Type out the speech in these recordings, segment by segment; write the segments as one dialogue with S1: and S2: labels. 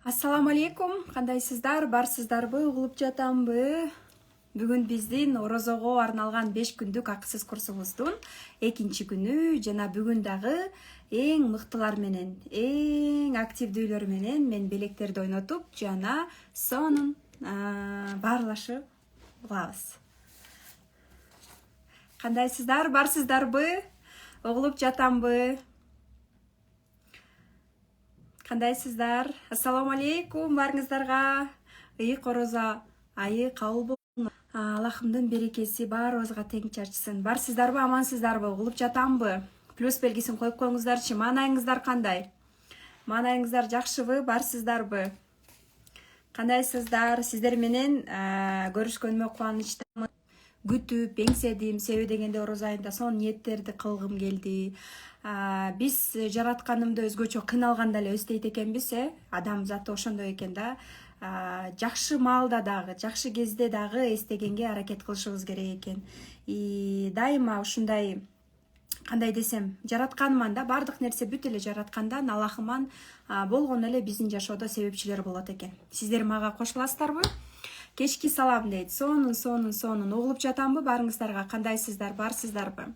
S1: Ассаламу алейкум, кандайсыздар, барсыздарбы, угулуп жатамбы? Бүгүн биздин орозого арналган 5 күндүк акысыз курсубуздун экинчи күнү жана бүгүн дагы эң мыктылар менен, эң активдүүлөр менен мен белектерди ойнотуп жана сонун баарлашып улабыз. Кандайсыздар, барсыздарбы? Угулуп жатамбы? Кандайсыздар? Ассаламу алейкум баарыңыздарга. Ыйык орозо айы кабыл болсун. Аллахымдын берекеси баарыбызга тең чачсын. Барсыздарбы, амансыздарбы? Угулуп жатамбы? Плюс белгисин коюп коюңуздарчы. Маанайыңыздар кандай? Маанайыңыздар жакшыбы, барсыздарбы? Кандайсыздар? Сиздер менен көрүшкөнүмө кубанычтамын. Күтүп, эңседим, себеби дегенде орозо айында сонун ниеттерди кылгым келди. Биз жаратканымда өзгөчө кыйналганда эле өстөйт экенбиз, адам заты ошондой экен да. Жакшы маалда дагы, жакшы кезде дагы эстегенге аракет кылышыбыз керек экен. Дайыма ушундай, кандай десем, жаратканман да, баардык нерсе бүт эле жараткандан, Аллахыман болгону эле биздин жашоодо себепчилер болот экен. Сиздер мага кошуласыздарбы? Кечки салам дейт. Сонун. Угулуп жатамбы баарыңыздарга? Кандайсыздар, барсыздарбы?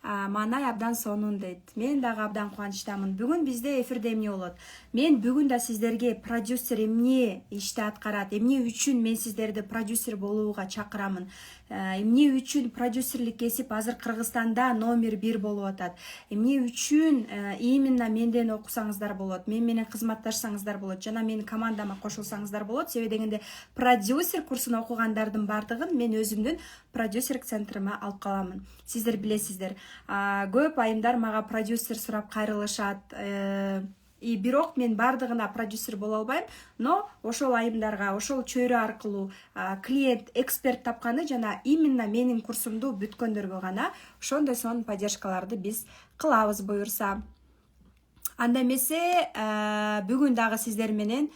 S1: Маанай абдан сонун дейт. Мен дагы абдан кубанычтамын. Бүгүн бизде эфирде эмне болот? Мен бүгүн да сиздерге продюсер эмне ишти аткарат, эмне үчүн мен сиздерди продюсер болууга чакырамын, эмне үчүн продюсерлик кесип азыр Кыргызстанда номер 1 болуп атат, эмне үчүн именно менден окусаңыздар болот, мен менен кызматташсаңыздар болот, жана менин командама кошулсаңыздар болот. Себеби дегенде продюсер курсун окугандардын баардыгын мен өзүмдүн продюсерлик центриме алып каламын. Сиздер билесиздер, көп айымдар мага продюсер сурап кайрылышат. Бирок мен баардыгына продюсер боло албайм, но ошол айымдарга, ошол чөйрө аркылуу клиент, эксперт тапканы жана именно менин курсумду бүткөндөргө гана ошондой сонун поддержкаларды биз кылабыз буюрса. Анда эмесе бүгүн дагы сиздер менен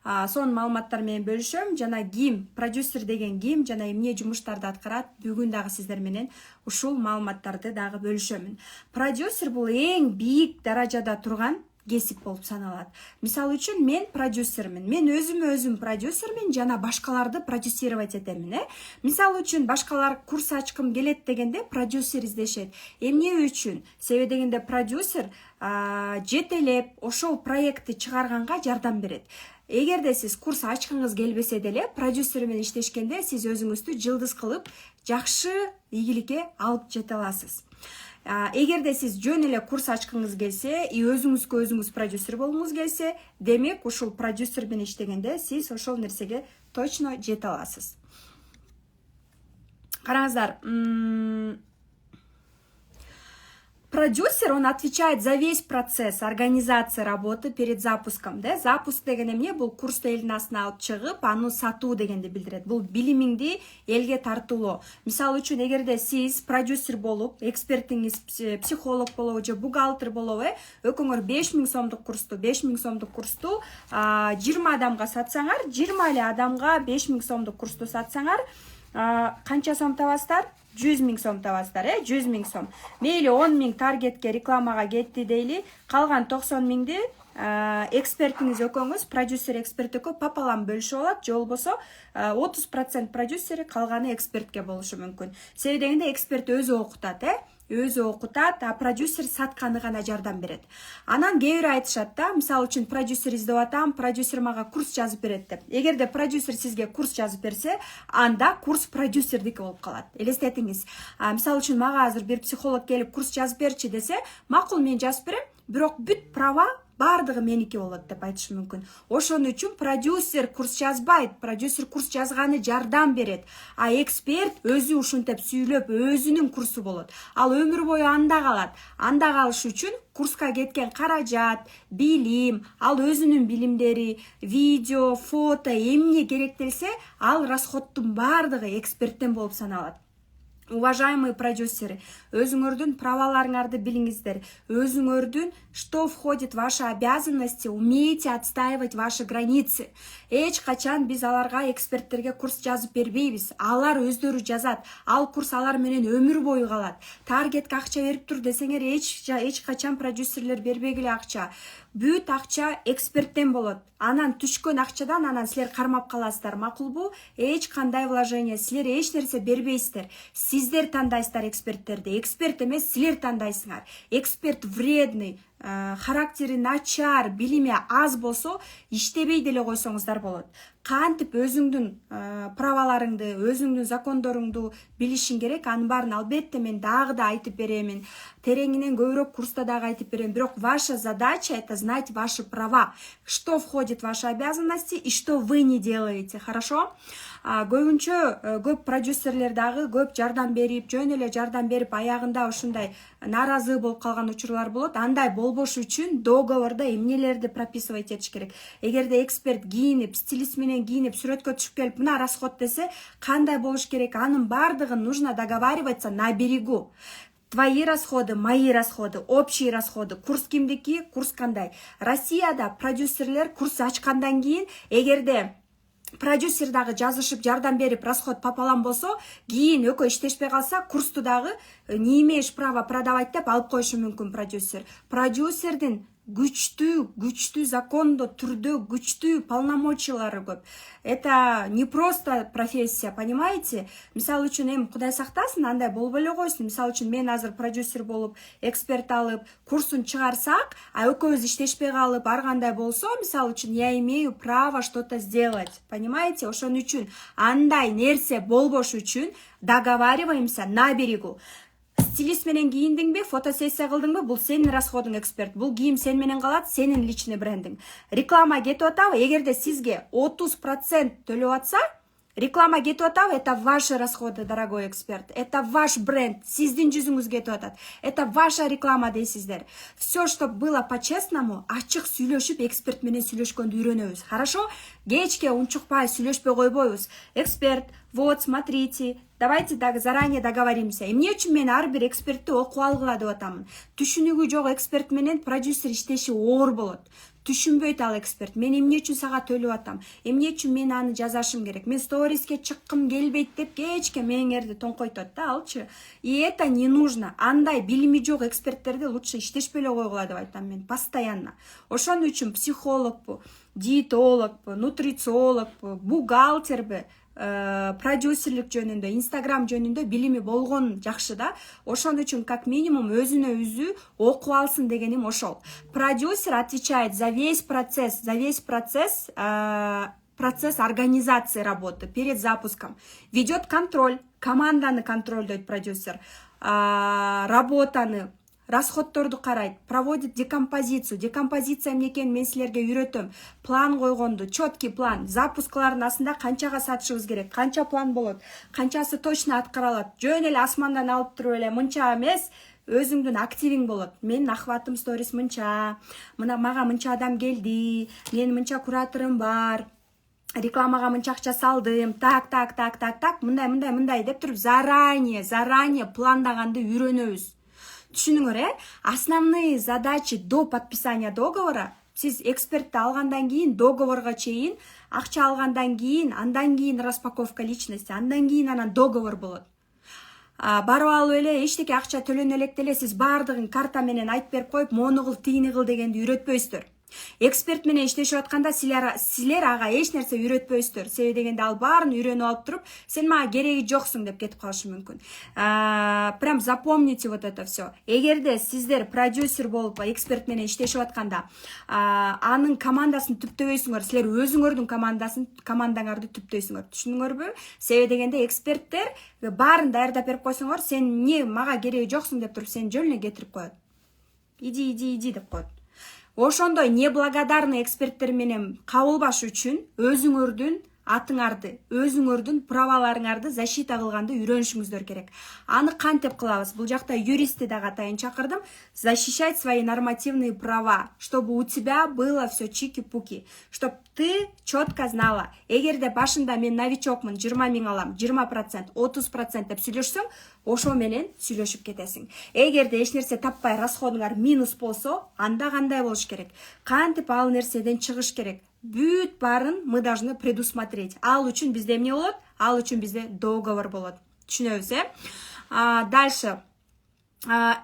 S1: сонун маалыматтар менен бөлүшөм. Жана ким, продюсер деген ким жана эмне жумуштарды аткарат, бүгүн дагы сиздер менен ушул маалыматтарды дагы бөлүшөмүн. Продюсер бул эң бийик даражада турган кесип болуп саналат. Мисалы үчүн мен продюсермин. Мен өзүм продюсермин жана башкаларды продюсировать этемин. Мисалы үчүн башкалар курс ачкым келет дегенде продюсер издешет. Эмне үчүн? Себеби дегенде продюсер жетелеп ошол проектти чыгарганга жардам берет. Эгерде сиз курс ачкыңыз келбесе деле, продюсер менен иштешкенде сиз өзүңүздү жылдыз кылып, жакшы ийгиликке алып жете аласыз. Эгерде сиз жөн эле курс ачкыңыз келсе, өзүңүзгө өзүңүз продюсер болгуңуз келсе, демек ушул продюсер менен иштегенде сиз ошол нерсеге точно жете аласыз. Караңыздар, продюсер, он отвечает за весь процесс организации работы перед запуском. Запуск деген эмне? Бул курсту элдин астына алып чыгып, аны сатуу дегенди билдирет. Бул билимиңди элге тартуулоо. Мисалы үчүн, эгерде сиз продюсер болуп, экспертиңиз психолог болобу же бухгалтер болобу, өкөңөр 5000 сомдук курсту 20 адамга сатсаңар, 20 эле адамга 5000 сомдук курсту сатсаңар, канча сом табасыздар? 100 000 сом табасыздар, 100 000 сом. Мейли 10 000 таргетке рекламага кетти дейли, калган 90 000ди экспертиңиз өкөңүз, продюсер эксперт өкө папалам бөлүшүп алат, же болбосо 30% продюсери, калганы экспертке болушу мүмкүн. Себеби дегенде эксперт өзү окутат, а продюсер сатканы гана жардам берет. Анан кээ бир айтышат да, мисалы үчүн продюсер издеп атам, продюсер мага курс жазып берет деп. Эгерде продюсер сизге курс жазып берсе, анда курс продюсердики болуп калат. Элестетиңиз. Мисалы үчүн мага азыр бир психолог келип курс жазып берчи десе, макул мен жазып берем, бирок бүт права баардыгы меники болот деп айтышы мүмкүн. Ошон үчүн продюсер курс жазбайт, продюсер курс жазганы жардам берет, а эксперт өзү ушинтип сүйлөп өзүнүн курсу болот. Ал өмүр бою анда калат. Анда калыш үчүн курска кеткен каражат, билим, ал өзүнүн билимдери, видео, фото эмне керектелсе, ал расходтун баардыгы эксперттен болуп саналат. Уважаемые продюсеры, өзүңөрдүн праваларыңарды билиңиздер, өзүңөрдүн Что входит в ваши обязанности? Умейте отстаивать ваши границы. Эч качан биз аларга эксперттерге курс жазып бербейбиз. Алар өздөрү жазат. Ал курс алар менен өмүр бою калат. Таргетке акча берип тур десеңер эч качан продюсерлер бербегиле акча. Бүт акча эксперттен болот. Анан түшкөн акчадан анан силер кармап каласыздар. Макулбу? Эч кандай вложение, силер эч нерсе бербейсиздер. Сиздер тандайсыздар эксперттерди. Эксперт эмес, силер тандайсыңар. Эксперт вредный, характери начар, билими аз болсо, иштебей деле койсоңуздар болот. Кантип өзүңдүн праваларыңды, өзүңдүн закондоруңду билишиң керек. Анын баарын албетте мен дагы да айтып беремин. Тереңинен көбүрөөк курста дагы айтып берем. Бирок ваша задача это знать ваши права. Что входит в ваши обязанности и что вы не делаете. Хорошо? Көбүнчө көп продюсерлер дагы көп жардам берип, жөн эле жардам берип аягында ушундай наразы болуп калган учурлар болот. Андай болбош үчүн договордо эмнелерди прописывать этиш керек. Эгерде эксперт кийинип, стилист менен кийинип, сүрөткө түшүп келип, мына расход десе, кандай болуш керек? Анын бардыгын нужно договариваться на берегу. Твои расходы, мои расходы, общие расходы. Курс кимдики, курс кандай. Россияда продюсерлер курс ачкандан кийин, эгерде продюсер дагы жазышып, жардам берип, расход пополам болсо, кийин экөө иштешпей калса, курсту дагы не имеешь права продавать деп алып коюшу мүмкүн продюсер. Продюсердин күчтүү закондо түрдө күчтүү полномочиялары көп. Это не просто профессия, понимаете? Мисалы үчүн эми Кудай сактасын, андай болбой эле койсун. Мисалы үчүн мен азыр продюсер болуп, эксперт алып, курсун чыгарсак, а экөөбүз иштешпей калып, ар кандай болсо, мисалы үчүн я имею право что-то сделать. Понимаете? Ошон үчүн андай нерсе болбош үчүн договариваемся на берегу. Стилист менен кийиндиңби, фотосессия кылдыңбы, бул сенин расходуң эксперт. Бул кийим сен менен калат, сенин личный брендиң. Реклама кетип атабы? Эгерде сизге 30% төлөп атса, реклама кетип атабы? Это ваши расходы, дорогой эксперт. Это ваш бренд. Сиздин жүзүңүз кетип атат. Это ваша реклама дейсиздер. Все, что было по-честному, ачык сүйлөшүп, эксперт менен сүйлөшкөндү үйрөнөбүз. Хорошо? Кечке унчукпай сүйлөшпөй койбойбуз. Эксперт, вот, смотрите, давайте заранее договоримся. Эмне үчүн мен ар бир экспертти окуп алгыла деп атамын. Түшүнүгү жок эксперт менен продюсер иштеши оор болот. Түшүнбөйт ал эксперт. Мен эмне үчүн сага төлөп атам? Эмне үчүн мен аны жазашым керек? Мен сториске чыккым келбейт деп кечке меңерди тоңкойтот да алчы. И это не нужно. Андай билими жок эксперттерди лучше иштешпей эле койгула деп айтам мен постоянно. Ошон үчүн психологбу, диетологбу, нутрициологбу, бухгалтерби, продюсерлик жөнүндө, инстаграм жөнүндө билими болгон жакшы да. Ошон үчүн как минимум өзүнө өзү окуп алсын дегеним ошол. Продюсер отвечает за весь процесс, процесс организации работы перед запуском. Ведет контроль, команданы контролдойт продюсер, работаны, расходторду карайт, проводит декомпозицию. Декомпозиция эмне экенин мен силерге үйрөтөм. План койгонду, четкий план. Запусклардын астында канчага сатышыбыз керек, канча план болот, канчасы точно аткаралат. Жөн эле асмандан алып туруп эле мынча эмес, өзүңдүн активиң болот. Менин охватым сторис мынча, мына мага мынча адам келди, менин мынча кураторум бар, рекламага мынча акча салдым, так, мындай деп туруп заранее пландаганды үйрөнөбүз. Түшүнүңөр, основные задачи до подписания договора, сиз экспертти алгандан кийин, договорго чейин, акча алгандан кийин, андан кийин распаковка личности, андан кийин анан договор болот. Барып алып эле эчтеке акча төлөнө элек деле сиз бардыгын карта менен айтып берип коюп, мону кыл, тигини кыл дегенди үйрөтпөйсүздөр. Эксперт менен иштешип атканда силер ага эч нерсе үйрөтпөйсүздөр. Себеби дегенде ал баарын үйрөнүп алып туруп, сен мага кереги жоксуң деп кетип калышы мүмкүн. Прям запомните вот это все. Эгерде сиздер продюсер болуп, эксперт менен иштешип атканда, анын командасын түптөбөйсүңөр, силер өзүңөрдүн командаңарды түптөйсүңөр. Түшүндүңөрбү? Себеби дегенде эксперттер баарын даярдап берип койсоңор, сен эмне мага кереги жоксуң деп туруп, сени жөн эле кетирип коет. Иди деп коет. Ошондой неблагодарный эксперттер менен кабылбаш үчүн өзүңөрдүн атыңарды, өзүңөрдүн праваларыңарды защита кылганды үйрөнүшүңүздөр керек. Аны кантип кылабыз? Бул жакта юристти дагы атайын чакырдым. Защищать свои нормативные права, чтобы у тебя было все чики-пуки, чтобы ты четко знала. Эгерде башында мен новичокмун, 20 000 алам, 20%, 30% деп сүйлөшсөң, ошо менен сүйлөшүп кетесиң. Эгерде эч нерсе таппай расходуңар минус болсо, анда кандай болуш керек? Кантип ал нерседен чыгыш керек? Бүт барын мы должны предусмотреть. Ал үчүн бизде эмне болот? Ал үчүн бизде договор болот. Түшүнөбүз, Дальше.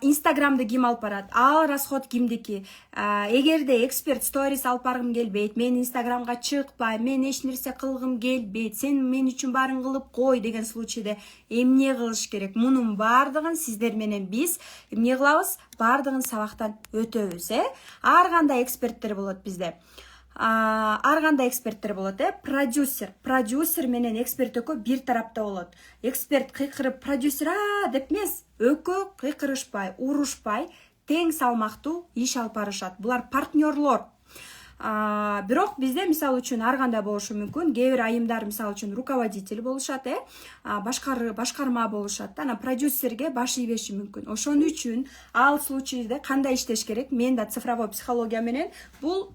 S1: Инстаграмды ким алып барат? Ал расход кимдики? Эгерде эксперт сторис алып баргым келбейт, мен инстаграмга чыкпайм, мен эч нерсе кылгым келбейт, сен мен үчүн баарын кылып кой деген случайда эмне кылыш керек? Мунун баардыгын сиздер менен биз эмне кылабыз? Баардыгын сабактан өтөбүз, Ар кандай эксперттер болот бизде. Ар кандай эксперттер болот, Продюсер менен эксперт экөө бир тарапта болот. Эксперт кыйкырып, продюсер деп эмес, экөө кыйкырышпай, урушпай, тең салмактуу иш алып барышат. Булар партнерлор. Бирок бизде мисалы үчүн ар кандай болушу мүмкүн. Кээ бир айымдар мисалы үчүн руководитель болушат, башкарма болушат. Анан продюсерге баш ийбеши мүмкүн. Ошон үчүн ал случайда кандай иштеш керек? Мен да цифровой психология менен бул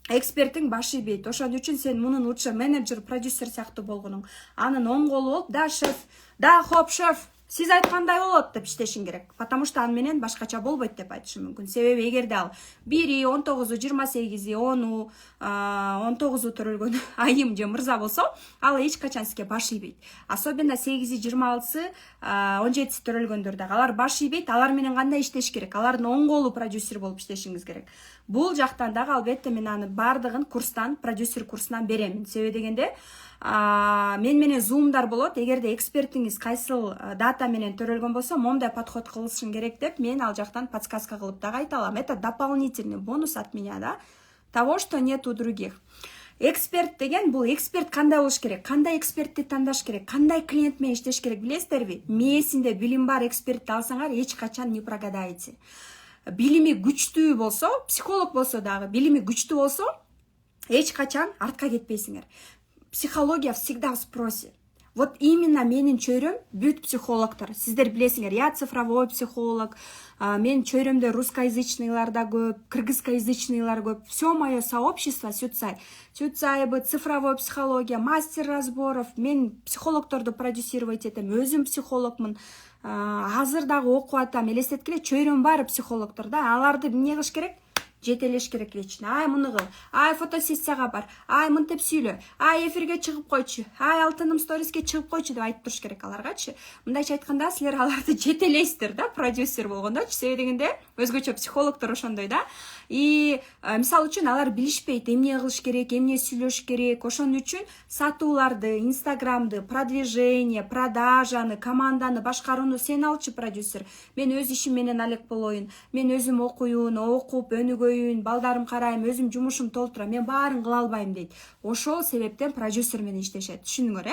S1: эксперттин башы ийбейт. Ошон үчүн сен мунун лучше менеджер, продюсер сыяктуу болгонуң. Анын оң колу болуп, да шеф, да хоп шеф, сиз айткандай болот деп иштешиң керек. Потому что аны менен башкача болбойт деп айтышым мүмкүн. Себеби эгерде ал 1, 19, 28, 10, 19 төрөлгөн айым же мырза болсо, ал эч качан сизге баш ийбейт. Особенно 8, 26, 17 төрөлгөндөр дагы алар баш ийбейт. Алар менен кандай иштеш керек? Алардын оң колу продюсер болуп иштешиңиз керек. Бул жактан дагы албетте мен аны бардыгын курстан, продюсер курсунан берем. Себеби дегенде мен менен зумдар болот. Эгерде экспертиңиз кайсыл дата менен төрөлгөн болсо, момдай подход кылышың керек деп мен ал жактан подсказка кылып дагы айта алам. Это дополнительный бонус от меня, того, что нет у других. Эксперт деген бул эксперт кандай болуш керек? Кандай экспертти тандаш керек? Кандай клиент менен иштеш керек билесиздерби? Мээсинде билим бар экспертти алсаңар эч качан не прогадаете. Билими күчтүү болсо, психолог болсо дагы, билими күчтүү болсо, эч качан артка кетпейсиңер. Психология всегда в спросе. Вот именно менин чөйрөм бүт психологтор. Сиздер билесиңер, я цифровой психолог, мен чөйрөмдө русскоязычныйлар да көп, кыргызскоязычныйлар көп. Все мое сообщество Сютсай. Сютсайбы, цифровой психология, мастер разборов. Мен психологторду продюсировать этем, өзүм психологмун. Азыр дагы окуп атам, элестеткиле, чөйрөм бар психологтор да, аларды эмне кылыш керек? Жетелеш керек лично. Ай муну кыл, ай фотосессияга бар, ай мынтип сүйлө, ай эфирге чыгып койчу, ай алтыным сториске чыгып койчу деп айтып туруш керек аларгачы. Мындайча айтканда силер аларды жетелейсиздер да, продюсер болгондочу. Себеби дегенде өзгөчө психологтор ошондой да. И мисалы үчүн алар билишпейт эмне кылыш керек, эмне сүйлөш керек. Ошон үчүн сатууларды, инстаграмды, продвижение, продажаны, команданы башкарууну сен алчы продюсер. Мен өз ишим менен алек болоюн, мен өзүм окуюн, окуп өнүгөйүн, балдарым карайм, өзүм жумушум толтурам, мен баарын кыла албайм дейт. Ошол себептен продюсер менен иштешет. Түшүндүңөр,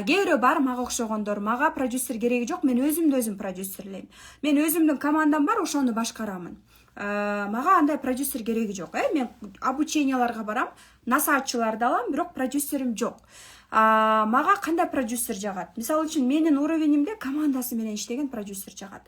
S1: Кээ бирөө бар мага окшогондор, мага продюсер кереги жок, мен өзүмдү өзүм продюсерлейм. Мен өзүмдүн командам бар, ошону башкарамын. Мага андай продюсер кереги жок, Мен обученияларга барам, насаатчыларды алам, бирок продюсерим жок. Мага кандай продюсер жагат? Мисалы үчүн менин уровенimде командасы менен иштеген продюсер жагат.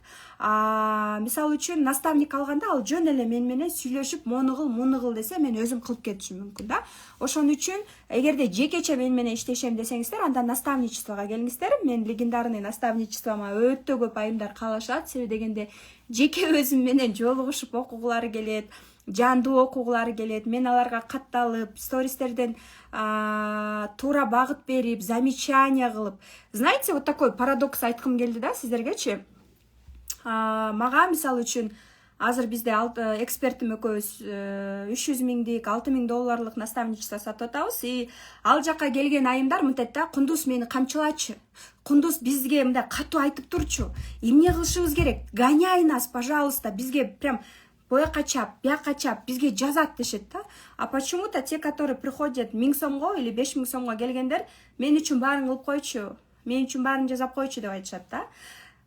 S1: Мисалы үчүн наставник алганда ал жөн эле мен менен сүйлөшүп, мону кыл десе, мен өзүм кылып кетишим мүмкүн да. Ошон үчүн эгерде жекече мен менен иштешем десеңиздер, анда наставничествого келиңиздер. Мен легендарный наставничествома өтө көп айымдар каалашат. Себеби дегенде жеке өзүм менен жолугушуп окугулары келет, жандуу окугулары келет. Мен аларга катталып, стористерден туура багыт берип, замечание кылып. Знаете, вот такой парадокс айткым келди да сиздергечи. Мага мисалы үчүн азыр бизде экспертим экөөбүз 300 000 $6 000 наставничество сатып атабыз. И ал жака келген айымдар мынтет да, Кундуз мени камчылачы. Кундуз бизге мындай катуу айтып турчу. Эмне кылышыбыз керек? Гоняй нас, пожалуйста. Бизге прям бояка чап, бияка чап, бизге жазат дешет да. А почему-то те, которые приходят 1000 сомго или 5000 сомго келгендер, мен үчүн баарын кылып койчу, мен үчүн баарын жасап койчу деп айтышат да.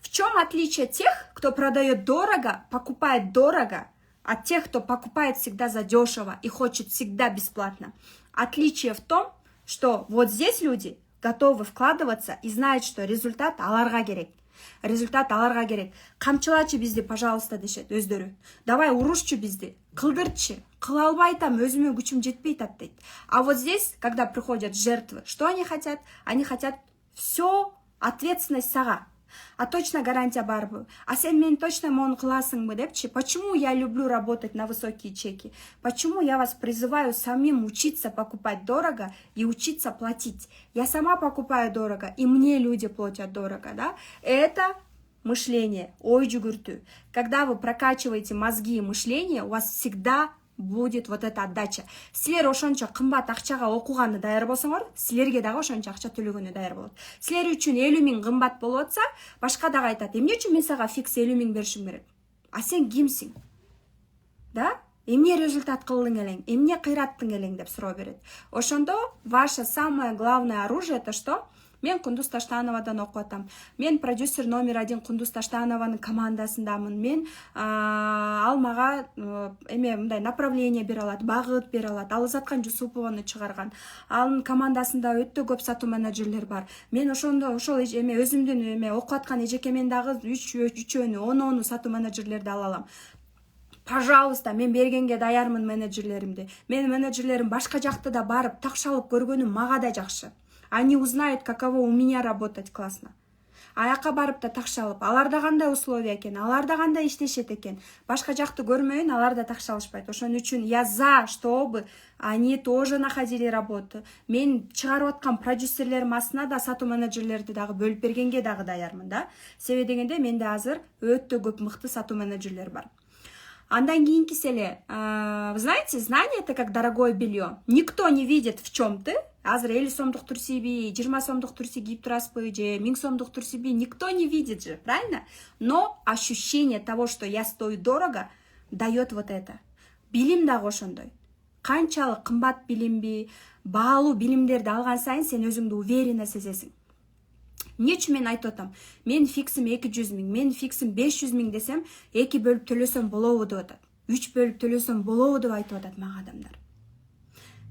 S1: В чем отличие тех, кто продает дорого, покупает дорого, от тех, кто покупает всегда задешево и хочет всегда бесплатно? Отличие в том, что вот здесь люди готовы вкладываться и знают, что результат аларга керек. Результат аларга керек. Камчылачы бизди, пожалуйста, дешет өздөрү. Давай урушчу бизди, кылдырчы. Кыла албай атам, өзүмө күчүм жетпей атат дейт. А вот здесь, когда приходят жертвы, что они хотят? Они хотят все ответственность сага. А точно гарантия барбы. А сен мен точно мон кыласыңбы депчи. Почему я люблю работать на высокие чеки? Почему я вас призываю самим учиться покупать дорого и учиться платить? Я сама покупаю дорого, и мне люди платят дорого, да? Это мышление, ой жүгүртүү. Когда вы прокачиваете мозги и мышление, у вас всегда будет вот эта отдача. Силер ошончо кымбат акчага окуганды даяр болсоңор, силерге дагы ошончо акча төлөгөнү даяр болот. Силер үчүн 50 000 кымбат болуп атса, башка дагы айтат: эмне үчүн мен сага фикс 50 000 беришим керек? А сен кимсиң? Да? Эмне результат кылдың элең? Эмне кыйраттың элең деп суроо берет. Ошондо ваше самое главное оружие это что? Мен Кундуз Таштановадан окуп атам. Мен продюсер номер 1 Кундуз Таштанованын командасындамын. Мен ал мага мындай направление бере алат, багыт бере алат. Ал Заткан Жусупованы чыгарган. Анын командасында өтө көп сатуу менеджерлер бар. Мен ошол өзүмдүн окуп аткан эжекемен дагы 3-10 сатуу менеджерлерди ала алам. Пожалуйста, мен бергенге даярмын менеджерлеримди. Мен менеджерлерим башка жакта да барып такшалып көргөнүм мага да жакшы. Они узнают, каково у меня работать классно. Аяққа барып та такшалып, аларда кандай условия экен, аларда кандай иштешет экен. Башка жакты көрмөйүн, аларда такшалышпайт. Ошон үчүн я за, чтобы они тоже находили работу. Мен чыгарып аткан продюсерлерим астына да сатуу менеджерлерди дагы бөлүп бергенге дагы даярмын да. Себеби дегенде менде азыр өтө көп мыкты сатуу менеджерлер бар. Андан кийинкиси эле, вы знаете, знание это как дорогое белье. Никто не видит, в чем ты. Азыр 50 сомдук турсиби, 20 сомдук турси кийип турасызбы, же 1000 сомдук турсиби, никто не видит же, правильно? Но ощущение того, что я стою дорого, дает вот это. Билим дагы ошондой. Канчалык кымбат билимби, баалуу билимдерди алган сайын сен өзүңдү уверенно сезесиң. Эмне үчүн мен айтып атам? Мен фиксим 200 000, мен фиксим 500 000 десем, 2 бөлүп төлөсөм болобу деп атат. 3 бөлүп төлөсөм болобу деп айтып атат мага адамдар.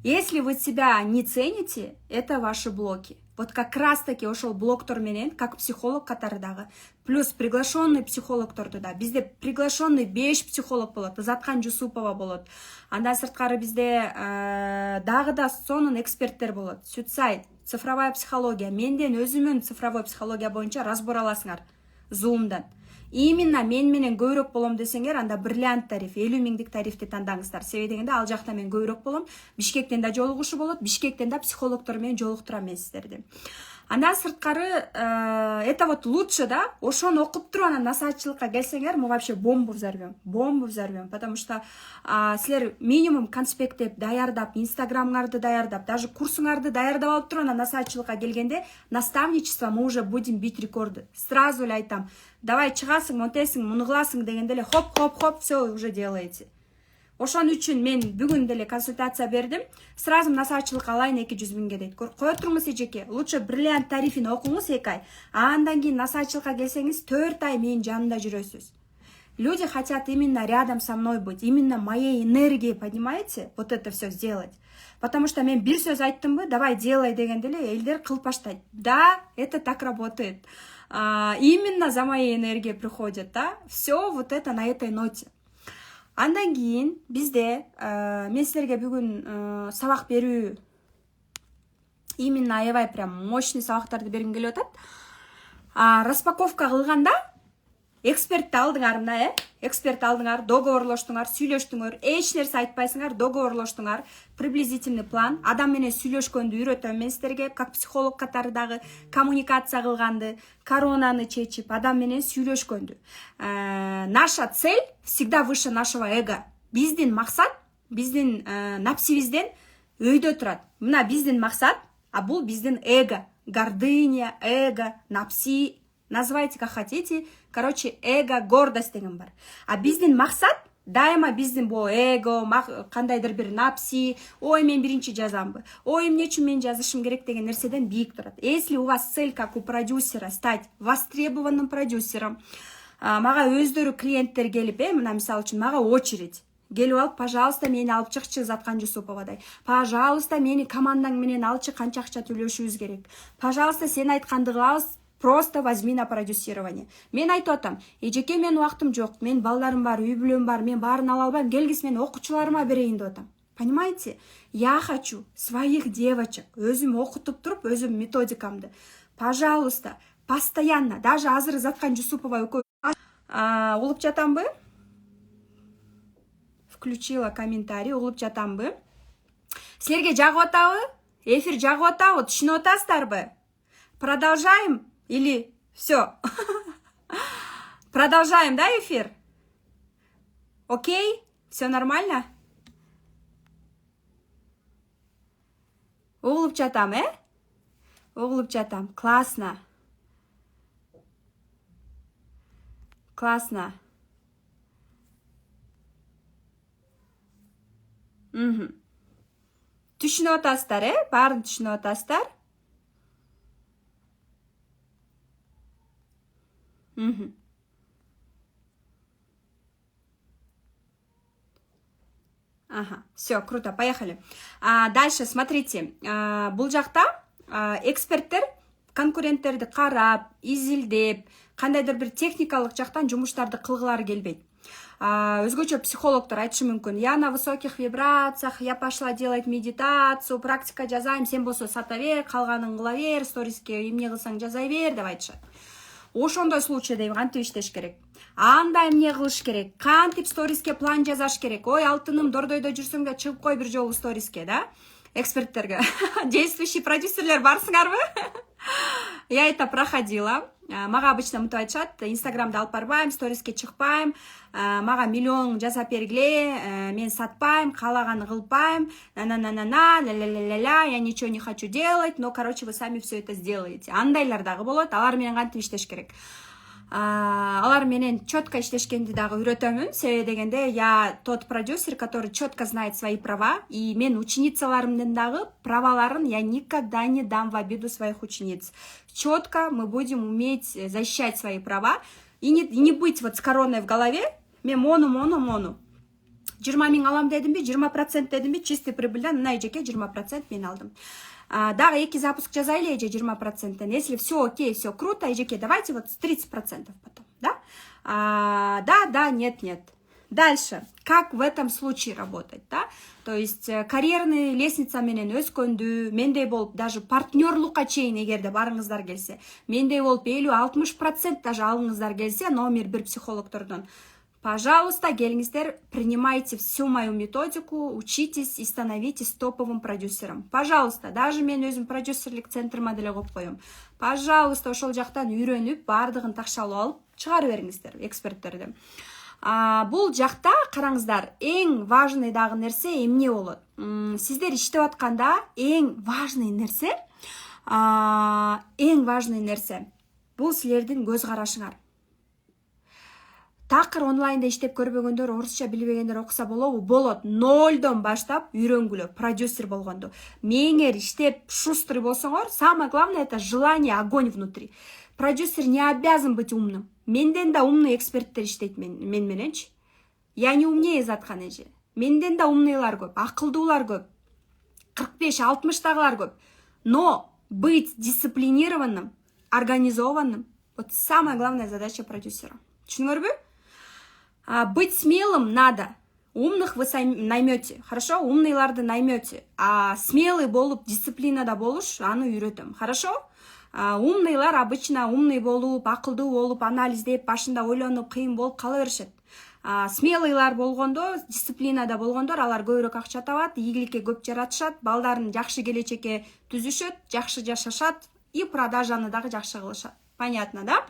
S1: Если вы себя не цените, это ваши блоки. Вот как раз таки ошол блоктор менен, как психолог катардагы, плюс приглашенный психологторду да. Бизде приглашенный 5 психолог болот, Заткан Жусупова болот. Андан сырткары бизде дагы да сонун эксперттер болот. Сүтсайт, цифровая психология. Менден өзүмүн цифровой психология боюнча разбор аласыңар. Zoom'дан. Именно мен менен көбүрөөк болом десеңер, анда бриллиант тариф, 50 000 тарифти тандаңыздар. Себеби дегенде ал жакта мен көбүрөөк болом, Бишкектен да жолугушу болот, Бишкектен да психологтор менен жолуктурам мен сиздерди. Андан сырткары, это вот лучше, да, ошону окуп туруп анан насаатчылыкка келсеңер, мы вообще бомбу взорвем, потому что силер минимум конспекттеп, даярдап, инстаграмыңарды даярдап, даже курсуңарды даярдап алып туруп анан насаатчылыкка келгенде, наставничество мы уже будем бить рекорды. Сразу эле айтам, давай чыгасың, монтесиң, муну кыласың дегенде эле хоп, все уже делаете. Ошон үчүн мен бүгүн деле консультация бердим. Сразу насаатчылык алайын 200 000 дейт. Кое туруңуз эжеке. Лучше бриллиант тарифин окуңуз 2 ай. А андан кийин насаатчылыкка келсеңиз 4 ай менин жанымда жүрөсүз. Люди хотят именно рядом со мной быть, именно моей энергией, понимаете? Вот это все сделать. Потому что мен бир сөз айттымбы, давай делай дегенде эле элдер кылып баштайт. Да, это так работает. Именно за моей энергией приходят, да? Все вот это на этой ноте. Андан кийин бизде мен силерге бүгүн сабак берүү, именно аябай прям мощный сабактарды бергим келип атат. Распаковка кылганда экспертти алдыңар мына, эксперт алдыңар, договорлоштуңар, сүйлөштүңөр, эч нерсе айтпайсыңар, договорлоштуңар, приблизительный план, адам менен сүйлөшкөндү үйрөтөм мен силерге, как психолог катардагы коммуникация кылганды, коронаны чечип, адам менен сүйлөшкөндү. Наша цель всегда выше нашего эго. Биздин максат, биздин напсибизден өйдө турат. Мына биздин максат, а бул биздин эго, гордыня, эго, напси. Называйте как хотите. Короче, эго, гордость деген бар. А биздин максат, дайыма биздин бул эго, кандайдыр бир напси, ой мен биринчи жазамбы, ой эмне үчүн мен жазышым керек деген нерседен бийик турат. Если у вас цель, как у продюсера, стать востребованным продюсером, мага өздөрү клиенттер келип, мына мисалы үчүн мага очередь. келип алып, пожалуйста, мени алып чыкчы Заткан Жусуповадай. Пожалуйста, мени командаң менен алчы, канча акча төлөшүбүз керек. Пожалуйста, сен айтканды кылабыз, просто возьми на продюсирование. Мен айтып атам, эжеке, мен убактым жок, мен балдарым бар, үй бүлөм бар, мен баарын ала албайм, келгис мен окуучуларыма берейин деп атам. Понимаете? Я хочу своих девочек, өзүм окутуп туруп, өзүм методикамды. Пожалуйста, постоянно, даже азыр Заткан Жусупова угуп жатамбы? Включила комментарий, угуп жатамбы? Силерге жагып атабы? Эфир жагып атабы? Түшүнүп атасыздарбы? Продолжаем или все? Продолжаем, да, эфир? Окей? Все нормально? Угулуп жатам, Угулуп жатам. Классно. Классно. Түшүнүп атасыздар, Баарын түшүнүп атасыздар? Ага, все, круто, поехали. Дальше, смотрите, бул жакта эксперттер конкуренттерди карап, изилдеп, кандайдыр бир техникалык жактан жумуштарды кылгылары келбейт. Өзгөчө психологдор айтышы мүмкүн: я на высоких вибрациях, я пошла делать медитацию, практика жазайм, сен болсо сата бер, калганын кыла бер, сториске эмне кылсаң жазай бер деп айтышат. Ошондой случайда кантип иштеш керек? Анда эмне кылыш керек? Кантип сториске план жазаш керек? Ой, алтыным, дордойдо жүрсөң да чыгып кой бир жолу сториске, да? Эксперттерге. Действующий продюсерлер барсыңарбы? Я это проходила. Мага обычно мынтип айтышат: инстаграмды алып барбайм, сториске чыкпайм, мага миллион жасап бергиле, мен сатпайм, каалаганды кылбайм, ля-ля-ля-ля-ля-ля-ля, я ничего не хочу делать, но, короче, вы сами все это сделаете. Андайлар дагы болот, алар менен кантип иштеш керек? Алар менен четко иштешкенди дагы үйрөтөмүн. Себеби дегенде, я тот продюсер, который четко знает свои права, и мен ученицаларымдын дагы праваларын я никогда не дам в обиду своих учениц. Четко мы будем уметь защищать свои права и не быть вот с короной в голове. Мен мону 20 миң алам дедимби, 20% дедимби, чистый прибыльдан мына эжеке 20% мен алдым. Дагы 2 запуск жазайлы, эже 20%. Если все окей, все круто, эжеке, давайте вот с 30% потом, да? Да, нет. Дальше, как в этом случае работать, да? То есть карьерный лестница менен өскөндү, мендей болуп, даже партнерлукка чейин эгерде барыңыздар келсе, мендей болуп 50-60% даже алыңыздар келсе, номер 1 психологдордон, пожалуйста, келиңиздер, принимайте всю мою методику, учитесь и становитесь топовым продюсером. Пожалуйста, даже мен өзүм продюсерлик центрыма деле коюп коем. Пожалуйста, ошол жактан үйрөнүп, бардыгын такшалып алып чыгарып бериңиздер эксперттерди. Бул жакта караңыздар, эң важный дагы нерсе эмне болот? Сиздер иштеп атканда эң важный нерсе бул силердин көз карашыңар. Такыр онлайнда иштеп көрбөгөндөр, орусча билбегендер окуса болобу? Болот. Нолдон баштап үйрөнгүлө, продюсер болгонду. Меңер иштеп шустрый болсоңор, самое главное это желание, огонь внутри. Продюсер не обязан быть умным. Менден да умный эксперттер иштейт мен мененчи. Я не умнее Заткан эже. Менден да умныйлар көп, акылдуулар көп. 45-60-тагылар көп. Но быть дисциплинированным, организованным — вот самая главная задача продюсера. Түшүнүңөрбү? Быть смелым надо. Умных вы наймете, хорошо? Умныйларды наймете. А смелый болуп, дисциплинада болуш, аны үйрөтөм, хорошо? Умныйлар обычно умный болуп, акылдуу болуп, анализдеп, башында ойлонуп, кыйын болуп кала беришет. Смелыйлар болгондо, дисциплинада болгондор, алар көбүрөөк акча табат, ийгиликке көп жаратышат, балдарын жакшы келечекке түзүшөт, жакшы жашашат и продажаны дагы жакшы кылышат. Понятно, да?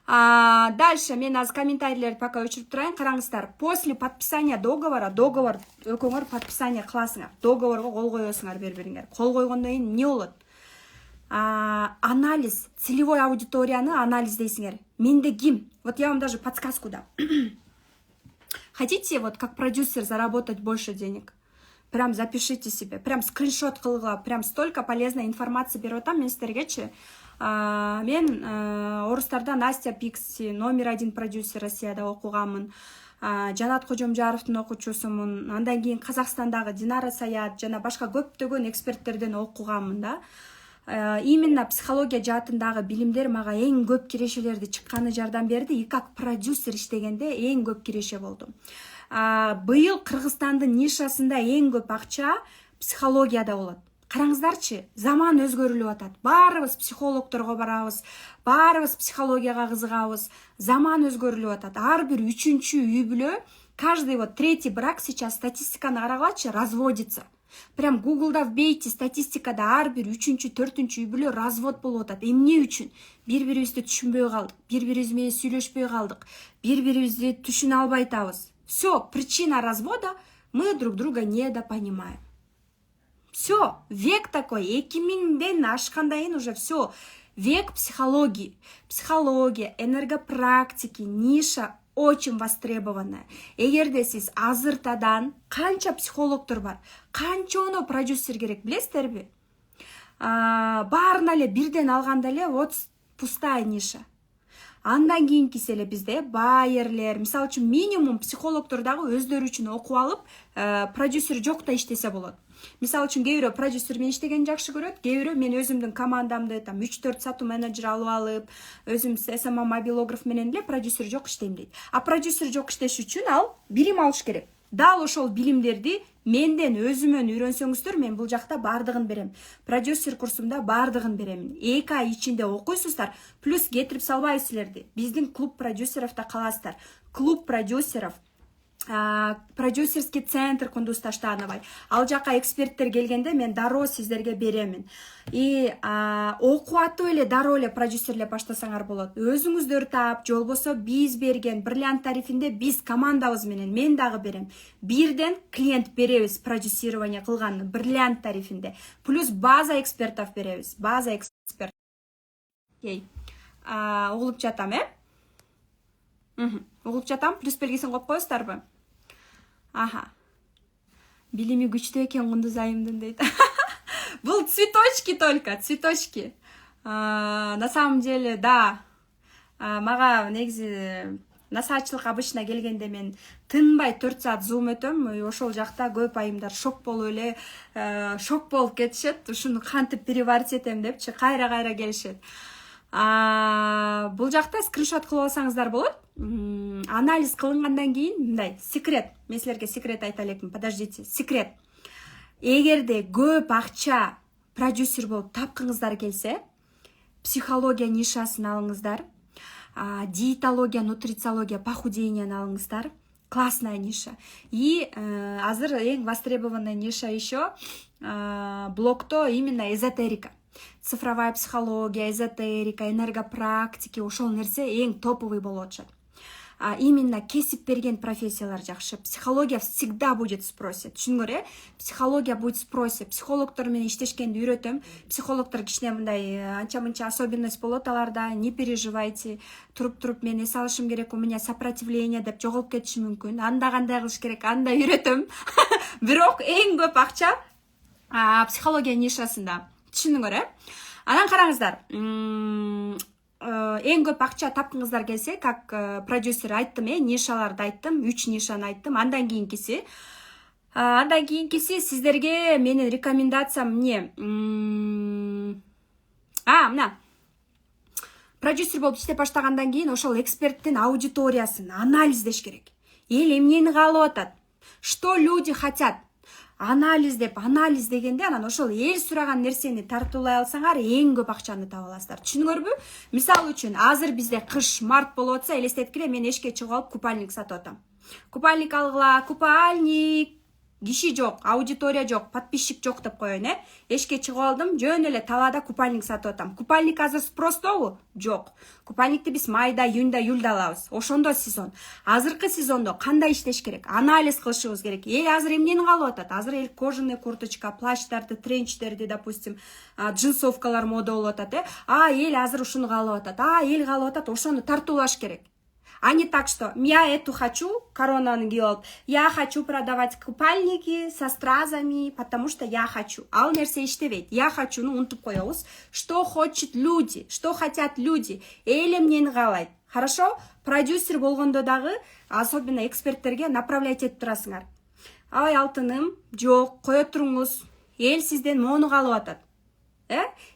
S1: Дальше мен аз комментарийлерди пока өчүрүп турайын, караңыздар. После подписания договор экөөңөр подписание кыласыңар. Договорго кол коесуңар бири-бириңер. Кол койгондон кийин эмне болот? Анализ, целевой аудиторияны анализдейсиңер. Менде ким? Вот я вам даже подсказку дам. Хотите вот как продюсер заработать больше денег? Прям запишите себе, прям скриншот кылгыла, прям столько полезной информации берип атам мен сиздергечи. Мен орустарда Настя Пикси, номер 1 продюсер Россияда окуганмын. Жанат Кожомжаровдун окуучусумун. Андан кийин Казакстандагы Динара Саят жана башка көптөгөн эксперттерден окуганмын да. Именно психология жаатындагы билимдер мага эң көп кирешелерди чыкканы жардам берди. И как продюсер иштегенде эң көп киреше болду. Быйыл Кыргызстандын нишасында эң көп акча психологияда болот. Караңыздарчы, заман өзгөрүлүп атат. Баарыбыз психологторго барабыз, баарыбыз психологияга кызыгабыз. Заман өзгөрүлүп атат. Ар бир үчүнчү үй бүлө, каждый вот третий брак сейчас статистиканы карагылачы, разводится. Прям Гуглда вбейте, статистикада ар бир үчүнчү, төртүнчү үй бүлө развод болуп атат. Эмне үчүн? Бири-бирибизди түшүнбөй калдык, бири-бирибиз менен сүйлөшпөй калдык, бири-бирибизди түшүнө албай атабыз. Все, причина развода, мы друг друга недопонимаем. Все, век такой, 2000-ден ашкандан кийин уже все, век психологии. Психология, энергопрактики, ниша очень востребованная. Эгерде сиз азыртадан канча психологтор бар, канчоно продюсер керек, билесиздерби? Баарына эле бирден алганда эле вот пустая ниша. Андан кийинкиси эле бизде байерлер, мисалы үчүн минимум психологтор дагы өздөрү үчүн окуп алып, продюсер жок да иштесе болот. Мисалы үчүн кээ бирөө продюсер менен иштегенди жакшы көрөт, кээ бирөө мен өзүмдүн командамды 3-4 сатуу менеджер алып алып, өзүм SMA мобилограф менен эле продюсер жок иштейм дейт. А продюсер жок иштеш үчүн ал билим алыш керек. Дал ошол билимдерди менден өзүмөн үйрөнсөңүздөр, мен бул жакта бардыгын берем. Продюсер курсумда бардыгын берем. 2 ай ичинде окуйсуздар, плюс кетирип салбайбыз силерди. Биздин клуб продюсеровдо каласыздар. Клуб продюсеров, продюсерский центр Кундуз Таштановой. Ал жака эксперттер келгенде мен дароо сиздерге беремин. И окуп атып эле дароо эле продюсерлеп баштасаңар болот. Өзүңүздөр таап, же болбосо биз берген бриллиант тарифинде биз командабыз менен мен дагы берем. Бирден клиент беребиз продюсирование кылган бриллиант тарифинде. Плюс база экспертов беребиз. База эксперт. Угулуп жатам, Угулуп жатам, плюс белгисин коюп коесуздарбы? Билими күчтүү экен Кундуз айымдын дейт. Бул цветочки только, цветочки. На самом деле, да. Мага негизи насаатчылык обычно келгенде мен тынбай 4 саат зум өтөм. Ошол жакта көп айымдар шок болуп эле, шок болуп кетишет. Ушуну кантип переварить этем депчи, кайра келишет. Бул жакта скриншот кылып алсаңыздар болот. Анализ кылынгандан кийин мындай секрет, мен силерге секрет айта элекмин. Подождите, секрет. Эгерде көп акча продюсер болуп тапкыңыздар келсе, психология нишасын алыңыздар, диетология, нутрициология, похудениени алыңыздар. Классная ниша. И азыр эң востребованная ниша еще блокто именно эзотерика. Цифровая психология, эзотерика, энергопрактики, ошол нерсе эң топовый болуп атышат. Именно кесип берген профессиялар жакшы. Психология всегда будет в спросе. Түшүнгөр, психология будет в спросе. Психологтор менен иштешкенди үйрөтөм. Психологтор кичине мындай анча-мынча особенность болот аларда. Не переживайте. Туруп мен эс алышым керек, у меня сопротивление деп жоголуп кетиши мүмкүн. Анда кандай кылыш керек, анда үйрөтөм. Бирок эң көп акча психология нишасында. Түшүнүңөр, Анан караңыздар. Эң көп акча тапкыңыздар келсе, как продюсер айттым, нишаларды айттым, 3 нишаны айттым. Андан кийинкиси сиздерге менин рекомендациям эмне? Мына. Продюсер болуп иштеп баштагандан кийин ошол эксперттин аудиториясын анализдеш керек. Эл эмнени каалап атат? Что люди хотят? Анализ дегенде анан ошол эл сураган нерсени тартуулай алсаңар эң көп акчаны таба аласыздар. Түшүнүңөрбү? Мисалы үчүн азыр бизде кыш март болуп атса, элестеткиле мен эшикке чыгып алып купальник сатып атам. Купальник алгыла, купальник, киши жок, аудитория жок, подписчик жок деп коеюн, Эшикке чыгып алдым, жөн эле талаада купальник сатып атам. Купальник азыр спростобу? Жок. Купальникти биз майда, июнда, июльда алабыз. Ошондо сезон. Азыркы сезондо кандай иштеш керек? Анализ кылышыбыз керек. Азыр эмнени каалап атат? Азыр эл кожаный курточка, плащтарды, тренчтерди, допустим, джинсовкалар мода болуп атат, эл азыр ушуну каалап атат. Эл каалап атат, ошону тартуулаш керек. А не так, что я эту хочу, коронаны кийип алып, я хочу продавать купальники со стразами, потому что я хочу. Ал нерсе иштебейт. Я хочу, унутуп коебуз. Что хочет люди, что хотят люди. Эл эмнени каалайт. Хорошо? Продюсер болгондо дагы, особенно эксперттерге направлять этип турасыңар. Ай алтыным, жок, кое туруңуз. Эл сизден мону каалап атат.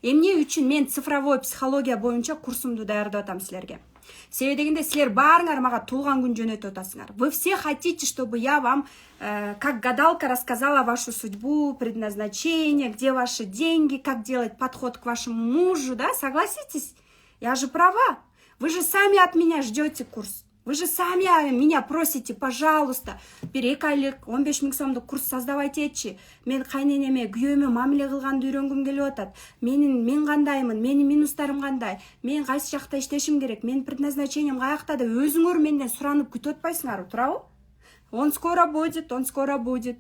S1: Эмне үчүн мен цифровой психология боюнча курсумду даярдап атам силерге. Себеби дегенде силер баарыңар мага туулган күн жөнөтүп атасыңар. Вы все хотите, чтобы я вам, как гадалка, рассказала вашу судьбу, предназначение, где ваши деньги, как делать подход к вашему мужу, да? Согласитесь? Я же права. Вы же сами от меня ждете курс. Вы же сами меня просите, пожалуйста, бир 2 айлык 15 000 сомдук курс создавать этчи. Мен кайненеме, күйөөмө мамиле кылганды үйрөнгүм келип атат. Мен кандаймын, менин минустарым кандай, мен кайсы жакта иштешим керек, менин предназначением каякта деп өзүңөр менден суранып күтүп атпайсыңарбы, туурабы? Он скоро будет, он скоро будет.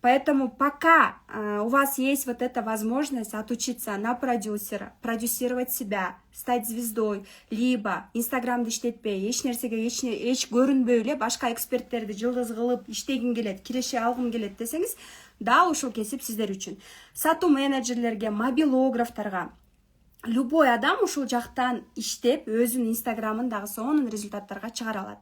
S1: Поэтому пока у вас есть вот эта возможность отучиться на продюсера, продюсировать себя, стать звездой, либо инстаграмды иштетпей, эч нерсеге эч көрүнбөй эле башка эксперттерди жылдыз кылып иштегим келет, киреше алгым келет десеңиз, да ушул кесип сиздер үчүн. Сатуу менеджерлерге, мобилографтарга, любой адам ушул жактан иштеп, өзүнүн инстаграмын дагы сонун результаттарга чыгара алат.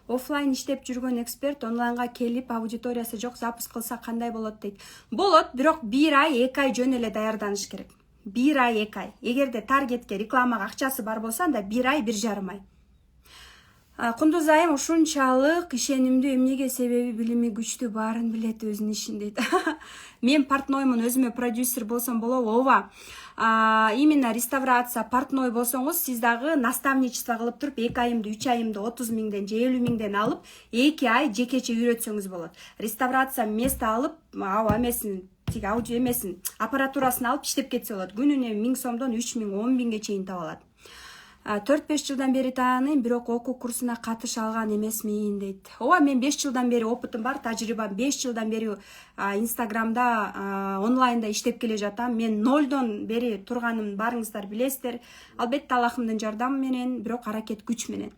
S1: Оффлайн иштеп жүргөн эксперт онлайнга келип, аудиториясы жок запуск кылса кандай болот дейт. Болот, бирок 1 ай, 2 ай жөн эле даярданыш керек. 1 ай, 2 ай. Эгерде таргетке, рекламага акчасы бар болса, анда 1 ай, 1,5 ай. Кундуз айым ушунчалык ишенимдүү эмнеге, себеби билими күчтүү, баарын билет өзүнүн ишин дейт. Мен портноймун, өзүмө продюсер болсом болобу? Ооба. Именно реставрация, портной болсоңуз, сиз дагы наставничество кылып туруп 2 айымды, 3 айымды 30 000ден же 50 000ден алып, 2 ай жекече үйрөтсөңүз болот. Реставрация место алып, эмесин, тиги аудио эмесин, аппаратурасын алып иштеп кетсе болот. Күнүнө 1000 сомдон 3 000, 10 000ге чейин таба алат. 4-5 жылдан бери тааныйм, бирок окуу курсуна катыша алган эмесмин дейт. Ооба, мен 5 жылдан бери опытым бар, тажрыйбам. 5 жылдан бери инстаграмда, онлайнда иштеп келе жатам. Мен 0дон бери турганымды барыңыздар билесиздер. Албетте Аллахымдын жардамы менен, бирок аракет күч менен.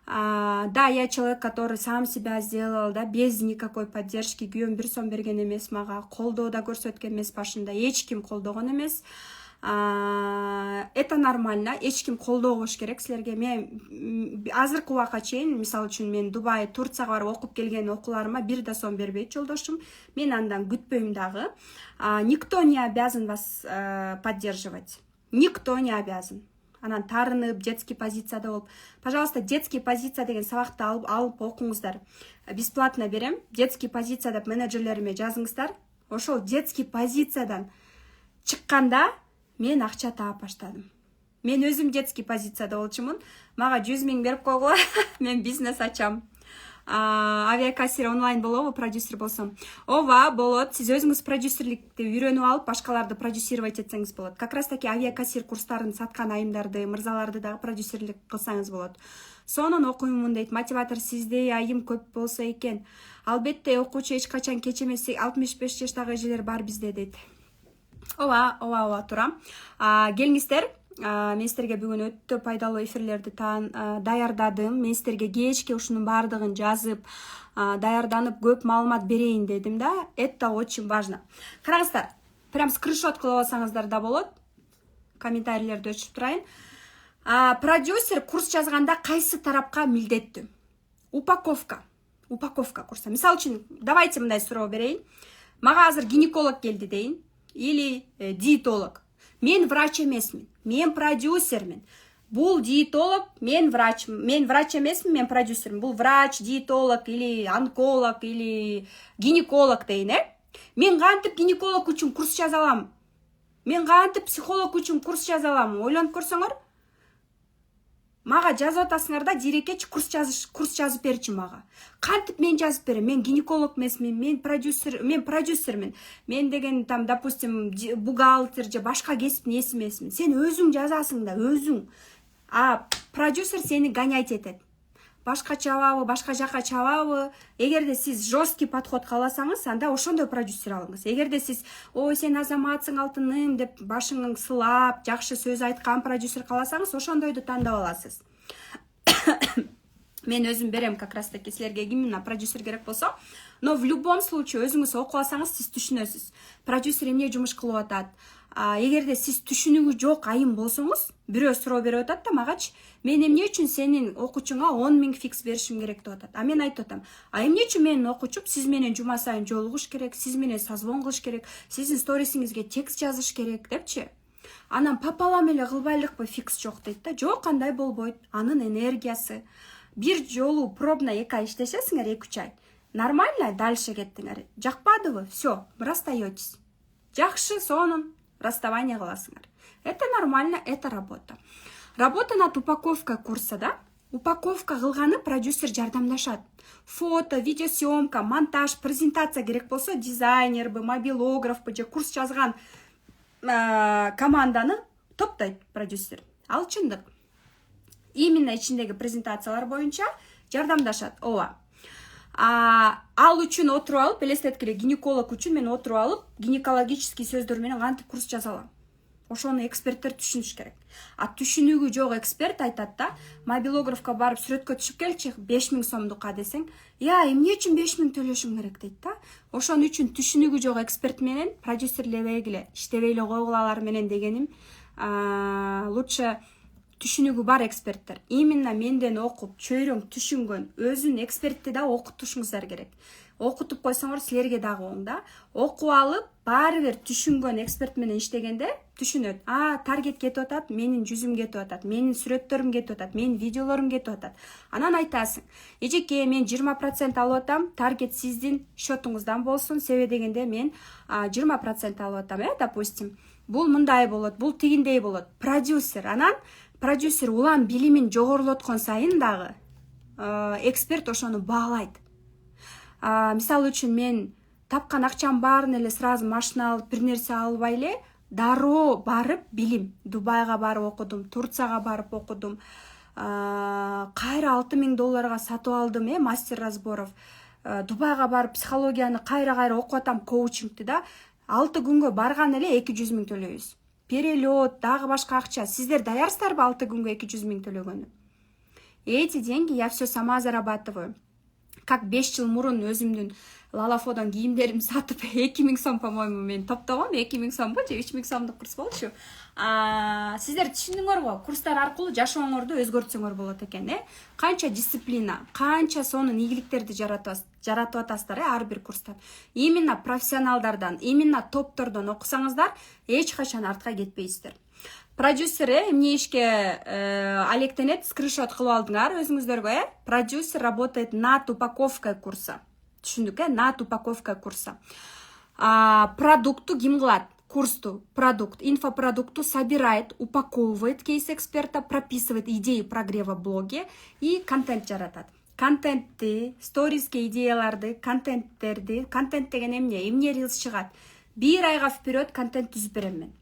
S1: Да, я человек, который сам себя сделал, да, без никакой поддержки. Күйөөм 1 сом берген эмес мага, колдоо да көрсөткөн эмес башында, эч ким колдогон эмес. Это нормально, эч ким колдоо кош керек силерге. Мен азыркы убакка чейин, мисалы үчүн мен Дубай, Турцияга барып окуп келген окууларыма 1 да сом бербейт жолдошум. Мен андан күтпөйм дагы. Никто не обязан вас поддерживать. Никто не обязан. Анан тарынып, детский позицияда болуп, пожалуйста, детский позиция деген сабакты алып окуңуздар. Бесплатно берем. Детский позиция деп менеджерлериме жазыңыздар. Ошол детский позициядан чыкканда мен акча таап баштадым. Мен өзүм детский позицияда болчумун. Мага 100 000 берип койгула, мен бизнес ачам. Авиакассир онлайн болобу, продюсер болсом? Ооба, болот. Сиз өзүңүз продюсерликти үйрөнүп алып, башкаларды продюсировать этсеңиз болот. Как раз таки авиакассир курстарын саткан айымдарды, мырзаларды дагы продюсерлик кылсаңыз болот. Сонун окуймун дейт. Мотиватор сиздей айым көп болсо экен. Албетте окуучу эч качан кеч эмес, 65 жаштагы эжелер бар бизде дейт. Ооба, турам. Келиңиздер. Мен сиздерге бүгүн өтө пайдалуу эфирлерди даярдадым. Мен сиздерге кечке ушунун баардыгын жазып, даярданып көп маалымат берейин дедим да. Это очень важно. Караңыздар, прям скриншот кылып алсаңыздар да болот. Комментарийлерди өчүрүп турайын. Продюсер курс жазганда кайсы тарапка милдеттүү? Упаковка курса. Мисалы үчүн, давайте мындай суроо берейин. Мага азыр гинеколог келди дейин. Или диетолог. Мен врач эмесмин, мен продюсермин. Бул диетолог, мен врач эмесмин, мен продюсермин. Бул врач, диетолог или онколог или гинеколог дейин, Мен кантип гинеколог үчүн курс жаза алам? Мен кантип психолог үчүн курс жаза алам? Ойлонуп көрсөңөр. Мага жазып атасыңар да, дирекечи курс жазып берчи мага. Кантип мен жазып берем? Мен гинеколог эмесмин, мен продюсермин. Мен деген там, допустим, бухгалтер же башка кесиптин ээси эмесмин. Сен өзүң жазасың да, өзүң. Продюсер сени гонять этет. Башка чабабы, башка жака чабабы. Эгерде сиз жесткий подход кааласаңыз, анда ошондой продюсер алыңыз. Эгерде сиз, ой, сен азаматсың алтыным деп башыңын сылап, жакшы сөз айткан продюсер кааласаңыз, ошондойду тандап аласыз. мен өзүм берем как раз таки силерге именно продюсер керек болсо. Но в любом случае өзүңүз окуп алсаңыз сиз түшүнөсүз. Продюсер эмне жумуш кылып атат. Эгерде сиз түшүнүгү жок айым болсоңуз, бирөө суроо берип атат да магачы, мен эмне үчүн сенин окуучуңа 10 000 фикс беришим керек деп атат. Мен айтып атам, эмне үчүн менин окуучум сиз менен жума сайын жолугуш керек, сиз менен созвон кылыш керек, сиздин сторисиңизге текст жазыш керек депчи. Анан папалам эле кылбайлыкпы фикс жок дейт да. Жок, андай болбойт. Анын энергиясы. Бир жолу пробно 2 ай иштесеңер, 2-3 ай. Нормально, дальше кеттиңер. Жакпадыбы? Всё, расстаетесь. Жакшы, сонун расставание кыласыңар. Это нормально, это работа. Работа над упаковкой курса, да? Упаковка кылганы продюсер жардамдашат. Фото, видеосъемка, монтаж, презентация керек болсо дизайнербы, мобилографбы же курс жазган команданы топтойт продюсер. Ал чындык. Именно ичиндеги презентациялар боюнча жардамдашат. Ооба. Ал үчүн отуруп алып, элестеткиле гинеколог үчүн мен отуруп алып, гинекологический сөздөр менен кантип курс жаза алам. Ошону эксперттер түшүнүш керек. Түшүнүгү жок эксперт айтат да, мобилографка барып сүрөткө түшүп келчи 5000 сомдукка десең, эмне үчүн 5000 төлөшүң керек дейт да. Ошон үчүн түшүнүгү жок эксперт менен продюсерлебегиле, иштебей эле койгула алар менен дегеним. Лучше түшүнүгү бар эксперттер. Именно менден окуп, чөйрөң түшүнгөн, өзүн экспертти да окутушуңуздар керек. Окутуп койсоңор силерге дагы оң да. Окуп алып, баары бир түшүнгөн эксперт менен иштегенде түшүнөт. Таргет кетип атат, менин жүзүм кетип атат, менин сүрөттөрүм кетип атат, менин видеолорум кетип атат. Анан айтасың, эжеке, мен 20% алып атам, таргет сиздин счетуңуздан болсун, себеби дегенде мен 20% алып атам, допустим. Бул мындай болот, бул тигиндей болот. Продюсер улам билимин жогорулоткон сайын дагы эксперт ошону баалайт. Мисалы үчүн мен тапкан акчам баарын эле сразу машина алып, бир нерсе албай эле, дароо барып билим. Дубайга барып окудум, Турцияга барып окудум. Кайра $6000 сатып алдым, мастер разборов. Дубайга барып психологияны кайра окуп атам, коучингти да. 6 күнгө барган эле 200 000 төлөйбүз. Перелет, дагы башка акча. Сиздер даярсыздарбы 6 күнгө 200 000 төлөгөнү? Эти деньги я все сама зарабатываю. Как 5 жыл мурун өзүмдүн Лалафодон кийимдерим сатып 2000 сом, по-моему, мен топтогом. 2000 сомбу же 3000 сомдук курс болчу. Сиздер түшүндүңөрбү? Курстар аркылуу жашооңорду өзгөртсөңөр болот экен, Канча дисциплина, канча сонун ийгиликтерди жаратып атасыздар, ар бир курстан. Именно профессионалдардан, именно топтордон окусаңыздар, эч качан артка кетпейсиздер. Продюсер эмне ишке алектенет, скриншот кылып алдыңар өзүңүздөргө, Продюсер работает над упаковкой курса. Түшүндүк, над упаковкой курса. Продукту ким кылат? Курсту, инфопродукту собирает, упаковывает кейс эксперта, прописывает идеи прогрева в блоге и контент жаратат. Контентти, сториске идеяларды, контент деген эмне рилс чыгат. 1 айга вперед контент түзүп берем мен.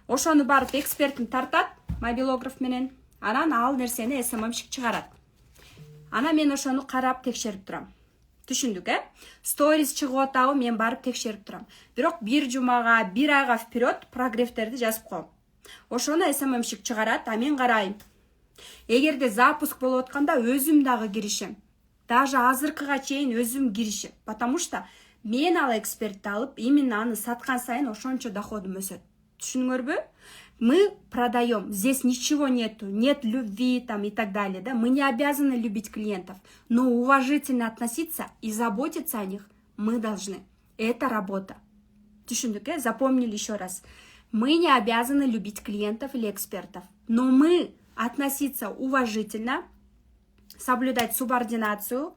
S1: Ошону барып экспертин тартат, мобилограф менен, анан ал нерсени SMM-шик чыгарат. Анан мен ошону карап текшерип турам. Түшүндүк, Сторис чыгып атабы, мен барып текшерип турам. Бирок 1 жумага, 1 айга вперед прогревтерди жазып коем. Ошону SMM-шик чыгарат, мен карайм. Эгерде запуск болуп атканда өзүм дагы киришем. Даже азыркыга чейин өзүм киришем. Потому что мен ал экспертти алып, именно аны саткан сайын ошончо доходум өсөт. Түшүнүңөрбү? Мы продаем, здесь ничего нету, нет любви там и так далее, да? Мы не обязаны любить клиентов, но уважительно относиться и заботиться о них мы должны. Это работа. Түшүндүк, запомнили еще раз. Мы не обязаны любить клиентов или экспертов, но мы относиться уважительно, соблюдать субординацию,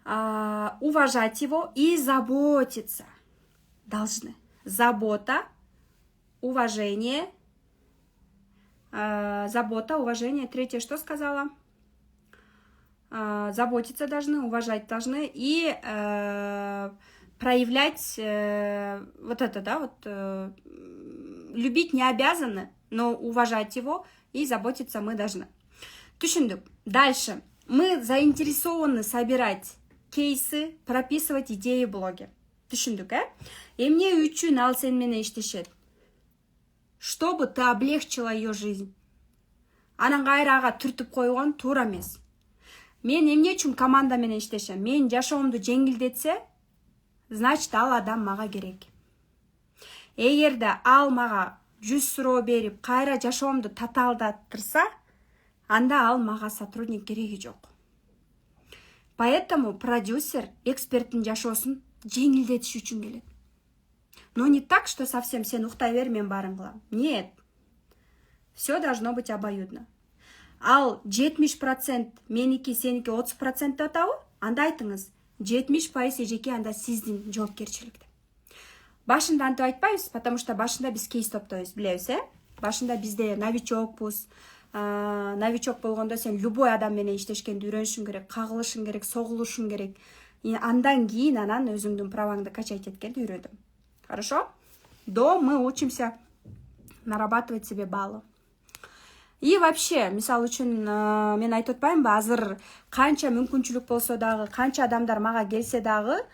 S1: уважать его и заботиться должны. Забота, уважение, забота, уважение. Третье, что сказала? Заботиться должны, уважать должны и проявлять вот это, да, вот любить не обязаны, но уважать его и заботиться мы должны. Түшүндүк. Дальше. Мы заинтересованы собирать кейсы, прописывать идеи в блоге. Түшүндүк, эмне үчүн ал сен менен иштешет? Чтобы ты облегчила ее жизнь. Анан кайра ага түртүп койгон туура эмес. Мен эмне үчүн команда менен иштешем? Мен жашоомду жеңилдетсе, значит ал адам мага керек. Эгерде ал мага 100 суроо берип, кайра жашоомду татаалдаттырса, анда ал мага сотрудник кереги жок. Поэтому продюсер эксперттин жашоосун жеңилдетиш үчүн келет. Но не так, что совсем сен уктай бер, мен баарын кылам. Нет. Все должно быть обоюдно. Ал 70% меники, сеники 30% деп атабы? Анда айтыңыз, 70% эжеки анда сиздин жоопкерчиликте. Башында антип айтпайбыз, потому что башында биз кейс топтойбуз, билебиз, Башында бизде новичокпуз. Новичок болгондо сен любой адам менен иштешкенди үйрөнүшүң керек, кагылышың керек, согулушуң керек. Андан кийин анан өзүңдүн праваңды качать эткенди үйрөдүм. Хорошо? Мы учимся нарабатывать себе баллы. И вообще, мисалы үчүн мен айтып атпаймынбы, азыр канча мүмкүнчүлүк болсо дагы, канча адамдар мага келсе дагы,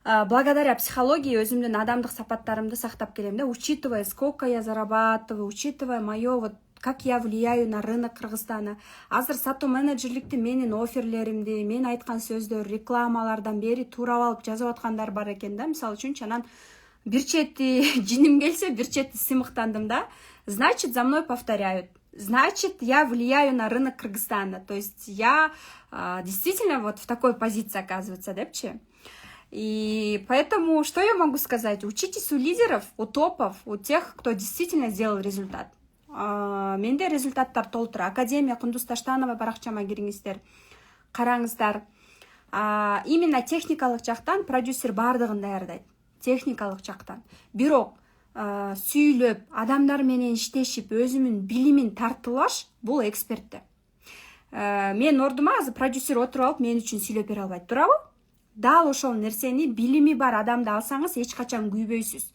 S1: благодаря психологии өзүмдүн адамдык сапаттарымды сактап келем да, учитывая сколько я зарабатываю, учитывая моё как я влияю на рынок Кыргызстана. Азыр сатуу менеджерликти менин оферлеримди, мен айткан сөздөр, рекламалардан бери туурап алып жазып аткандар бар экен да. Мисалы үчүн анан бир чети жиним келсе, бир чети сыймыктандым да. Значит, за мной повторяют. Значит, я влияю на рынок Кыргызстана. То есть я действительно вот в такой позиции оказывается, депчи. И поэтому, что я могу сказать? Учитесь у лидеров, у топов, у тех, кто действительно сделал результат. Менде результаттар толтура. Академия Кундуз Таштанова баракчама кириңиздер, караңыздар. Именно техникалык жактан продюсер бардыгын даярдайт. Техникалык жактан. Бирок сүйлөп, адамдар менен иштешип, өзүмүн билимин тартуулаш бул экспертте. Мен ордума азыр продюсер отуруп алып, мен үчүн сүйлөп бере албайт, туурабы? Дал ошол нерсени билими бар адамды алсаңыз, эч качан күйбөйсүз.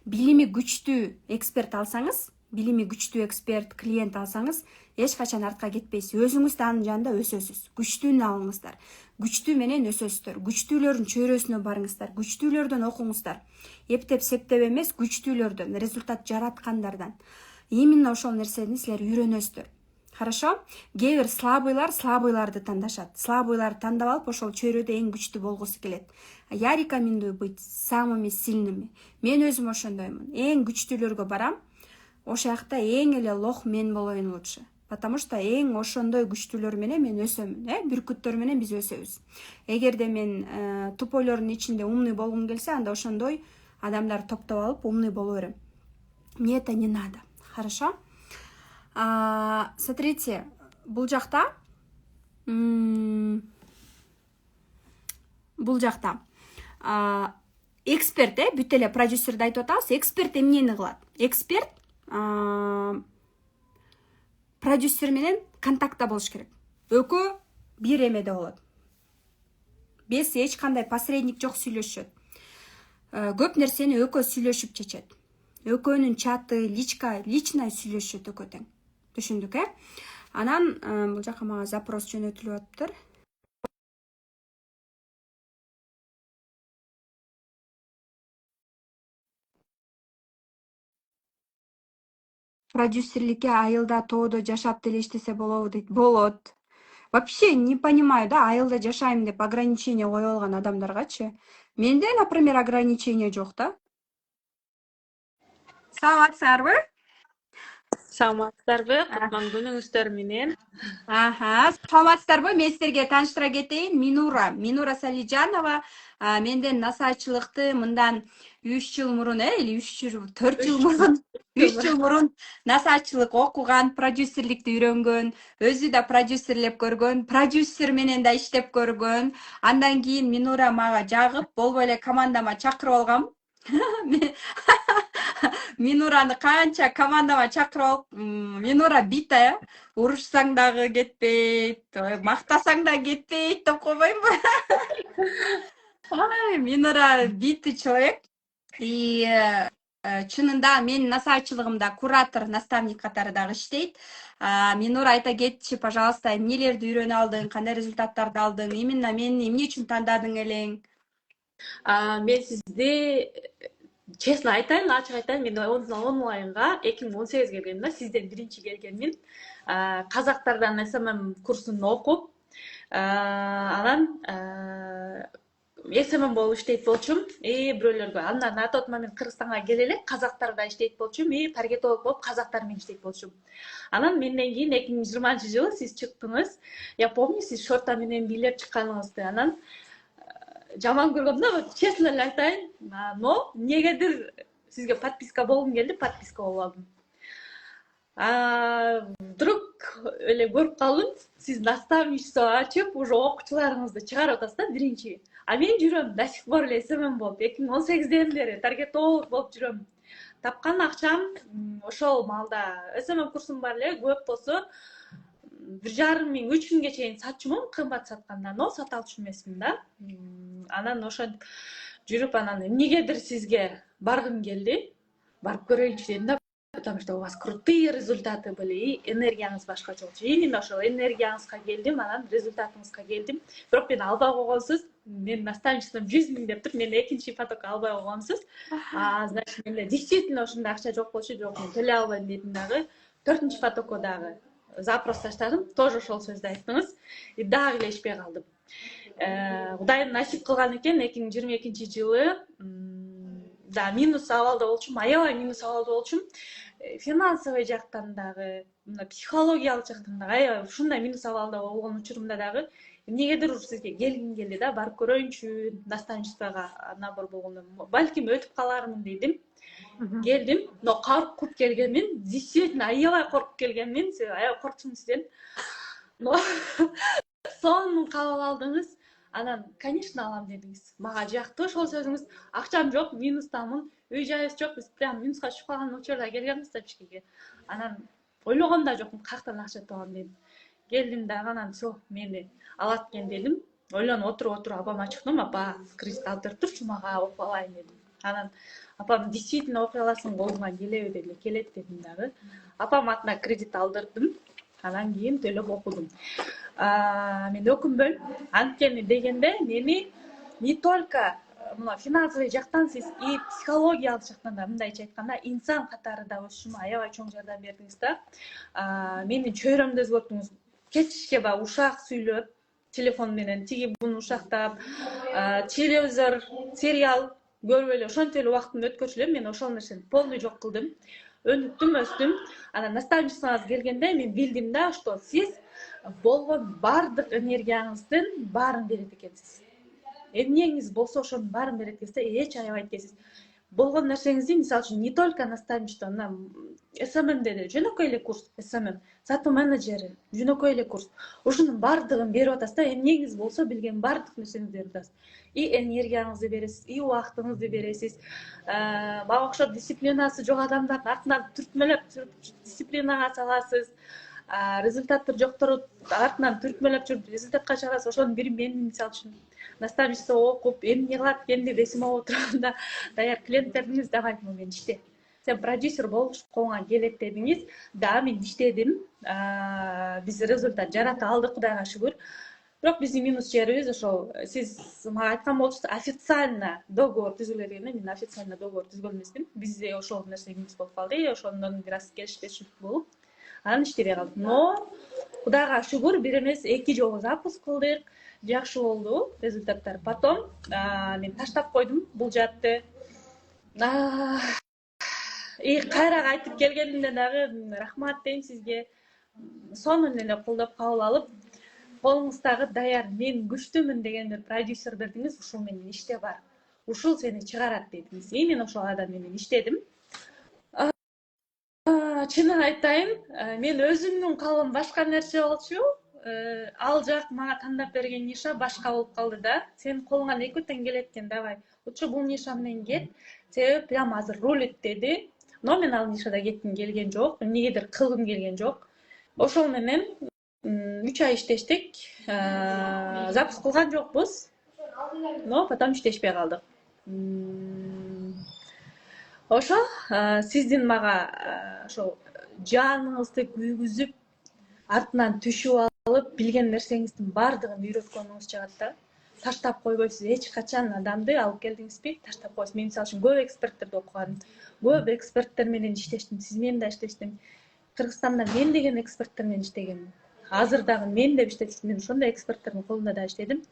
S1: Билими күчтүү эксперт алсаңыз, билими күчтүү эксперт, клиент алсаңыз, эч качан артка кетпейсиз. Өзүңүз да анын жанында өсөсүз. Күчтүүнү алыңыздар. Күчтүү менен өсөсүздөр. Күчтүүлөрдүн чөйрөсүнө барыңыздар. Күчтүүлөрдөн окуңуздар. Эптеп септеп эмес, күчтүүлөрдөн, результат жараткандардан. Именно ошол нерсени силер үйрөнөсүздөр. Хорошо? Кээ бир слабыйларды тандашат. Слабыйларды тандап алып, ошол чөйрөдө эң күчтүү болгусу келет. Я рекомендую быть самыми сильными. Мен өзүм ошондоймун. Эң күчтүүлөргө барам. Ошол жакта эң эле лох мен болоюн лучше. Потому что эң ошондой күчтүүлөр менен мен өсөмүн, бүркүттөр менен биз өсөбүз. Эгерде мен тупойлордун ичинде умный болгум келсе, анда ошондой адамдар топтоп алып умный боло берем. Мне это не надо. Хорошо? Смотрите, бул жакта эксперт, бүт эле продюсерди айтып атабыз. Эксперт эмнени кылат? Эксперт продюсер менен контактта болуш керек. Экөө бир эмеде болот. Без эч кандай посредник жок сүйлөшөт. Көп нерсени экөө сүйлөшүп чечет. Экөөнүн чаты, личный сүйлөшөт экөө тең. Түшүндүк, Анан бул жака мага запрос жөнөтүлүп атыптыр. Продюсерликке айылда тоодо жашап деле иштесе болобу дейт. Болот. Вообще не понимаю, да, айылда жашайм деп ограничение коюп алган адамдаргачы. Менде, например, ограничение жок да. Саламатсыздарбы?
S2: Саламатсыздарбы? Кутман күнүңүздөр менен.
S1: Саламатсыздарбы? Мен силерге тааныштыра кетейин. Минура Салижанова. Менден насаачылыкты мындан 3 жыл мурун, или 4 жыл мурун 3 жыл мурун насаачылык окуган, продюсерликти үйрөнгөн, өзү да продюсерлеп көргөн, продюсер менен да иштеп көргөн. Андан кийин Минура мага жагып, болбой эле командама чакырып алгам. Минураны канча командама чакырып алып, Минура бита, урушсаң дагы кетпейт, мактасаң да кетпейт деп койбоймбу? Минура битый человек. И чынында менин насаачылыгымда куратор, наставник катары дагы иштейт. Минура айта кетчи, пожалуйста, эмнелерди үйрөнүп алдың, кандай результаттарды алдың, именно мени эмне үчүн тандадың элең?
S2: Мен сизди честно айтайын, ачык айтайын, мен онлайнга 2018 келгенмин да, сизден биринчи келгенмин. Казактардан СММ курсун окуп, Анан СММ болуп иштейт болчумун. Бирөөлөргө андан на тот момент Кыргызстанга келе элек казактарда иштейт болчумун. Таргетолог болуп казактар менен иштейт болчумун. Анан менден кийин 2020-жылы сиз чыктыңыз. Я помню, сиз шорта менен бийлеп чыкканыңызды. Анан жаман көргөм да, честно эле айтайын. Но эмнегедир сизге подписка болгум келди, подписка болуп алдым. Вдруг эле көрүп калдым, сиз наставничество ачып, уже окуучуларыңызды чыгарып атасыз да биринчи. Мен жүрөм до сих пор эле СММ болуп, 2018ден бери таргетолог болуп жүрөм. Тапкан акчам ошол маалда СММ курсум бар эле, көп болсо 1,5 миң, 3 миңге чейин сатчумун, кымбат сатканда, но сата алчу эмесмин да. Анан ошентип жүрүп, анан эмнегедир сизге баргым келди. Барып көрөйүнчү дедим да, потому что у вас крутые результаты были, и энергияңыз башкача болчу. Именно ошол энергияңызга келдим, анан результатыңызга келдим. Бирок мени албай койгонсуз. Мен наставничеством 100 миң деп туруп, мени экинчи потокко албай койгонсуз. Значит, менде действительно ошондой акча жок болчу, жок, мен төлөй албайм дедим дагы. 4-чү потокко дагы запрос таштадым, тоже ошол сөздү айттыңыз. И дагы эле ичпей калдым. Кудайым насип кылган экен, 2022-жылы да минус абалда болчумун, аябай минус абалда болчумун. Финансовый жактан дагы, психологиялык жактан дагы аябай ушундай минус абалда болгон учурумда дагы эмнегедир сизге келгим келди да, барып көрөйүнчү наставничествого набор болгондо, балким өтүп калармын дедим. Келдим, но коркуп келгенмин, действительно аябай коркуп келгенмин, аябай корктум сизден. Но сонун кабыл алдыңыз. Анан, конечно, алам дедиңиз. Мага жакты ошол сөзүңүз. Акчам жок, минустамын, үй жайыбыз жок, биз прям минуска түшүп калган учурда келгенбиз да бишкекке. Анан ойлогон да жокмун каяктан акча табам дедим. Келдим дагы, анан всё, мени алат экен дедим. Ойлонуп отуруп апама чыктым. Апа, кредит алып берип турчу, мага окуп алайын дедим. Анан апам действительно окуй аласың, колуңан келеби деди. Келет дедим дагы. Апам атына кредит алдырдым. Анан кийин төлөп окудум. Мен өкүнбөйм. Анткени дегенде мени не только мына финансовый жактан сиз и психологиялык жактан да, мындайча айтканда, инсан катары да өсүшүмө аябай чоң жардам бердиңиз да. Менин чөйрөмдү өзгөрттүңүз. Кечке баягы ушак сүйлөп, телефон менен тиги буну ушактап, телевизор, сериал көрүп эле ошентип эле убактымды өткөрчү элем. Мен ошол нерсени полный жок кылдым. Өнүктүм, өстүм. Анан наставничествоңузга келгенде мен билдим да, что сиз болгон бардык энергияңыздын баарын берет экенсиз. Эмнеңиз болсо ошонун баарын берет экенсиз, эч аябайт экенсиз. Болгон нерсеңизди, мисалы үчүн, не только наставничество, мына СММде де жөнөкөй эле курс, СММ, сатуу менеджери, жөнөкөй эле курс. Ушунун бардыгын берип атасыз да, эмнеңиз болсо билген бардык нерсеңизди берип атасыз. И энергияңызды бересиз, и убактыңызды бересиз. Мага окшоп дисциплинасы жок адамдардын артынан түртмөлөп жүрүп дисциплинага саласыз. Результаттар жоктор артынан түртмөлөп жүрүп результатка чыгарасыз. Ошонун бири мен, мисалы үчүн, наставничество окуп, эмне кылат экен деп эсиме алып отурганда, даяр клиенттериңиз деп айтмын, мен иште. Сен продюсер болуш колуңан келет дедиңиз. Да, мен иштедим. Биз результат жарата алдык, Кудайга шүгүр. Бирок биздин минус жерибиз ошол, сиз мага айткан болчусуз, официально договор түзүлгөн дегенде, мен официально договор түзгөн эмесмин. Бизде ошол нерсе минус болуп калды, ошондон бир аз келишпешилик болуп, анан иштебей калдык. Но Кудайга шүгүр, бир эмес 2 жолу запуск кылдык. Жакшы болду результаттар. Потом мен таштап койдум бул жатты. И кайра кайтып келгенимде дагы рахмат дейм сизге. Сонун эле колдоп кабыл алып, колуңуздагы даяр, мен күчтүмүн деген бир продюсер бердиңиз, ушул менен иште бар. Ушул сени чыгарат дедиңиз. Мен ошол адам менен иштедим. Чынын айтайын, мен өзүмдүн калыбым башка нерсе болчу. Ал жак мага тандап берген ниша башка болуп калды да. Сенин колуңан экөөтөн келет экен, давай. Лучше бул ниша менен кет. Себеби прям азыр рулит деди. Но мен ал нишада кетким келген жок. Эмнегедир кылгым келген жок. Ошол менен 3 ай иштештик. Запуск кылган жокпуз. Но потом иштешпей калдык. Ошо сиздин мага ошо жаныңызды күйгүзүп, артынан түшүп алып, билген нерсеңиздин бардыгын үйрөткөнүңүз жагат да. Таштап койбойсуз, эч качан адамды алып келдиңизби? Таштап койсуз. Мен мисалы үчүн көп эксперттерди окугам. Көп эксперттер менен иштештим, сиз менен да иштештим. Кыргызстанда мен деген эксперттер менен иштегенмин. азыр дагы мен деп иштетип, мен ошондой эксперттердин колунда да иштедим.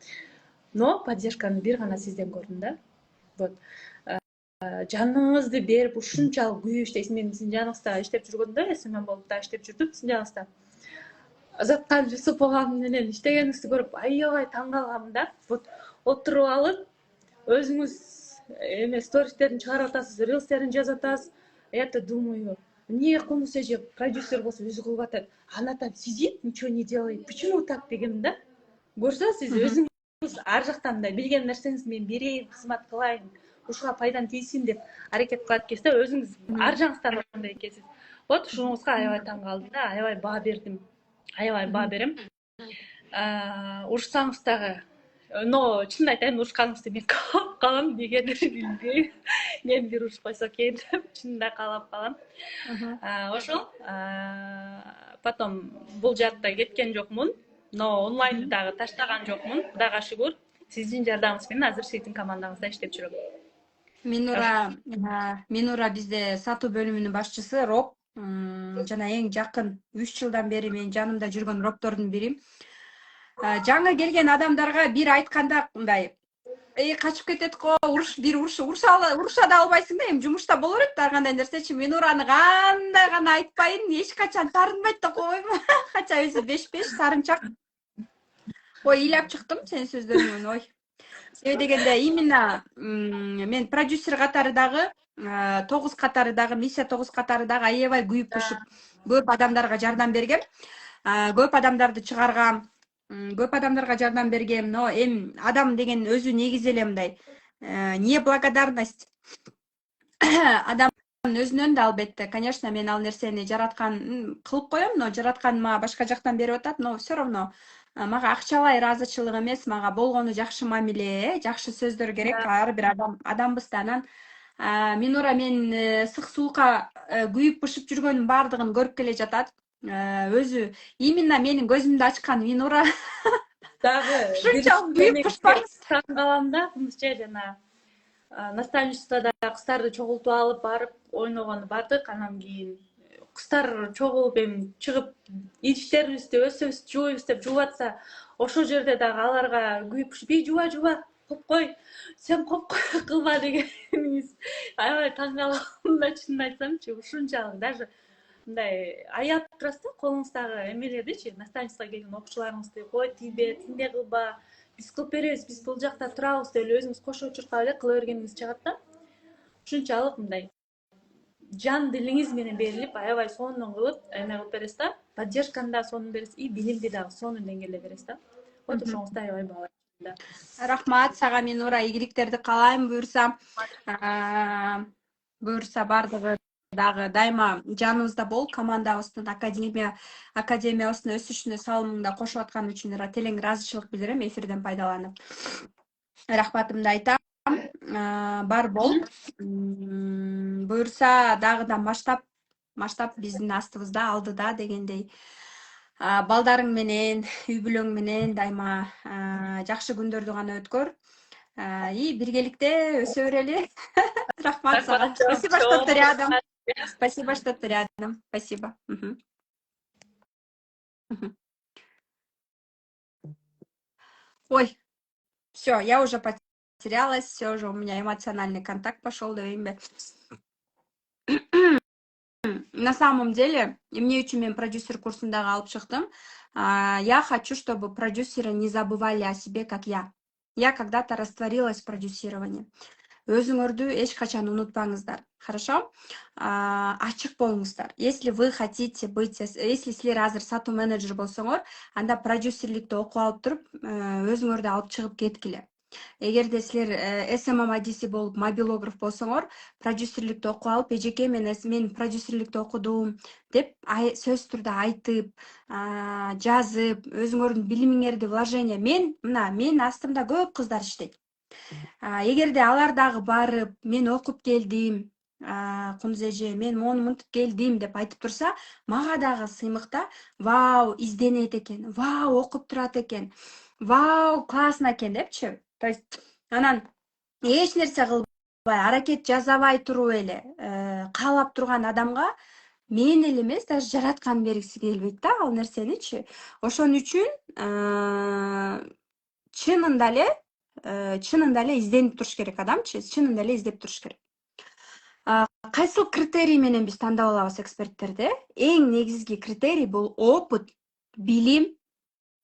S2: Но поддержканы бир гана сизден көрдүм да. Вот. Жаныңызды берип ушунчалык күйүп иштейсиз. Мен сиздин жаныңызда иштеп жүргөндө, СММ болуп да иштеп жүрдүм сиздин жаныңызда. Азаткан Жусупов агам менен иштегениңизди көрүп аябай таң калгам да. Вот отуруп алып өзүңүз эме стористерин чыгарып атасыз, рилстерин жазып атасыз. Я-то думаю, эмнеге Кумус эже продюсер болсо өзү кылып атат. Она там сидит, ничего не делает. Почему так дегем да? Көрсөңүз өзүңүз ар жактан мындай билген нерсеңизди мен берейин, кызмат кылайын, ушуга пайдам тийсин деп аракет кылат экенсиз да, өзүңүз ар жагыңыздан ошондой экенсиз. Вот ушуңузга аябай таң калдым да, аябай баа бердим. Аябай баа берем. Урушсаңыз дагы, но чынын айтайын, урушканыңызды мен каалап калам, эмнегедир билбейм. Мен бир урушуп койсо экен деп чынында каалап калам. Ошол потом бул жакта кеткен жокмун, но онлайнды дагы таштаган жокмун. Кудайга шүгүр, сиздин жардамыңыз менен азыр сиздин командаңызда иштеп жүрөм.
S1: Минура бизде сатуу бөлүмүнүн башчысы Роб. Жана эң жакын 3 жылдан бери менин жанымда жүргөн робтордун бири. Жаңы келген адамдарга бир айтканда мындай качып кетет го, уруша да албайсың да, эми жумушта боло берет ар кандай нерсечи. Минураны кандай гана айтпайын, эч качан таарынбайт да койбойм. Кача өзү беш сарынчак. Ой, ыйлап чыктым сенин сөздөрүңөн, ой. Себеби дегенде именно мен продюсер катары дагы, 9 катары дагы, миссия 9 катары дагы аябай күйүп пышып көп адамдарга жардам бергем. Көп адамдарды чыгаргам, көп адамдарга жардам бергем, но эми адам деген өзү негизи эле мындай неблагодарность адамдын өзүнөн да албетте. Конечно, мен ал нерсени жараткан кылып коем, но жараткан мага башка жактан берип атат, но все равно мага акчалай ыраазычылык эмес, мага болгону жакшы мамиле, жакшы сөздөр керек. Ар бир адамбыз да. Анан Минура мен сык суукка күйүп бышып жүргөнүн баардыгын көрүп келе жатат. Өзү именно менин көзүмдү ачкан Минура.
S2: Дагы
S1: ушунчалык күйүп бышпаңыз.
S2: Таң калам да, Кумусча жана наставничестводо кыздарды чогултуп алып барып ойногону бардык. Анан кийин кыздар чогулуп эми чыгып идиштерибизди өсүбүз жууйбуз деп жууп атса, ошол жерде дагы аларга күйүп бышып жууба, коп кой, сен коп кылма дегениңиз аябай таң калам да, чынын айтсамчы. Ушунчалык даже мындай аяп турасыз да, колуңуздагы эмелердичи, наставничествого келген окуучуларыңызды кой, тиндей кылба, биз кылып беребиз, биз бул жакта турабыз деп эле өзүңүз кошо чуркап эле кыла бергениңиз чыгат да. Ушунчалык мындай жан дилиңиз менен берилип, аябай сонун кылып эме кылып бересиз да, поддержканы да сонун бересиз, и билимди дагы сонун деңгээлде бересиз да. Вот ошоңузду аябай баалайм да.
S1: Рахмат сага Минура, игиликтерди каалайм. Буюрса бардыгы дагы дайыма жаныбызда бол, командабыздын академиябыздын өсүшүнө салымыңда кошуп аткан үчүн терең ыраазычылык билдирем, эфирден пайдаланып. Рахматымды айтам. Бар бол. Буюрса дагы да масштаб биздин астыбызда, алдыда дегендей. Балдарың менен, үй бүлөң менен дайыма жакшы күндөрдү гана өткөр. И биргеликте өсө берели. Рахмат сага. Спасибо, что ты рядом. Спасибо, что ты рядом. Спасибо. Ой, все, я уже потерялась, все уже у меня эмоциональный контакт пошел до имя. На самом деле, эмне үчүн мен продюсер курсундагы алып чыктым. Я хочу, чтобы продюсеры не забывали о себе, как я. Я когда-то растворилась в продюсировании. Өзүңөрдү эч качан унутпаңыздар. Хорошо? Ачык болуңуздар. Если вы хотите быть, если силер азыр сатуу менеджер болсоңор, анда продюсерликти окуп алып туруп, өзүңөрдү алып чыгып кеткиле. Эгерде силер SMM IDC болуп, мобилограф болсоңор, продюсерликти окуп алып, эжеке мен продюсерликти окудум деп сөз түрдө айтып, жазып, өзүңөрдүн билимиңерди вложение. Мен астымда көп кыздар иштейт. Эгерде алар дагы барып, мен окуп келдим, Кумус эже, мен мону мынтип келдим деп айтып турса, мага дагы сыймыкта, вау, изденет экен, вау, окуп турат экен, вау, классно экен депчи. То есть, анан эч нерсе кылбай, аракет жасабай туруп эле каалап турган адамга мен эле эмес, даже жараткан бергиси келбейт да ал нерсеничи. Ошон үчүн чынында эле изденип туруш керек адамчы, чынында эле издеп туруш керек. Кайсыл критерий менен биз тандап алабыз эксперттерди? Эң негизги критерий бул опыт, билим,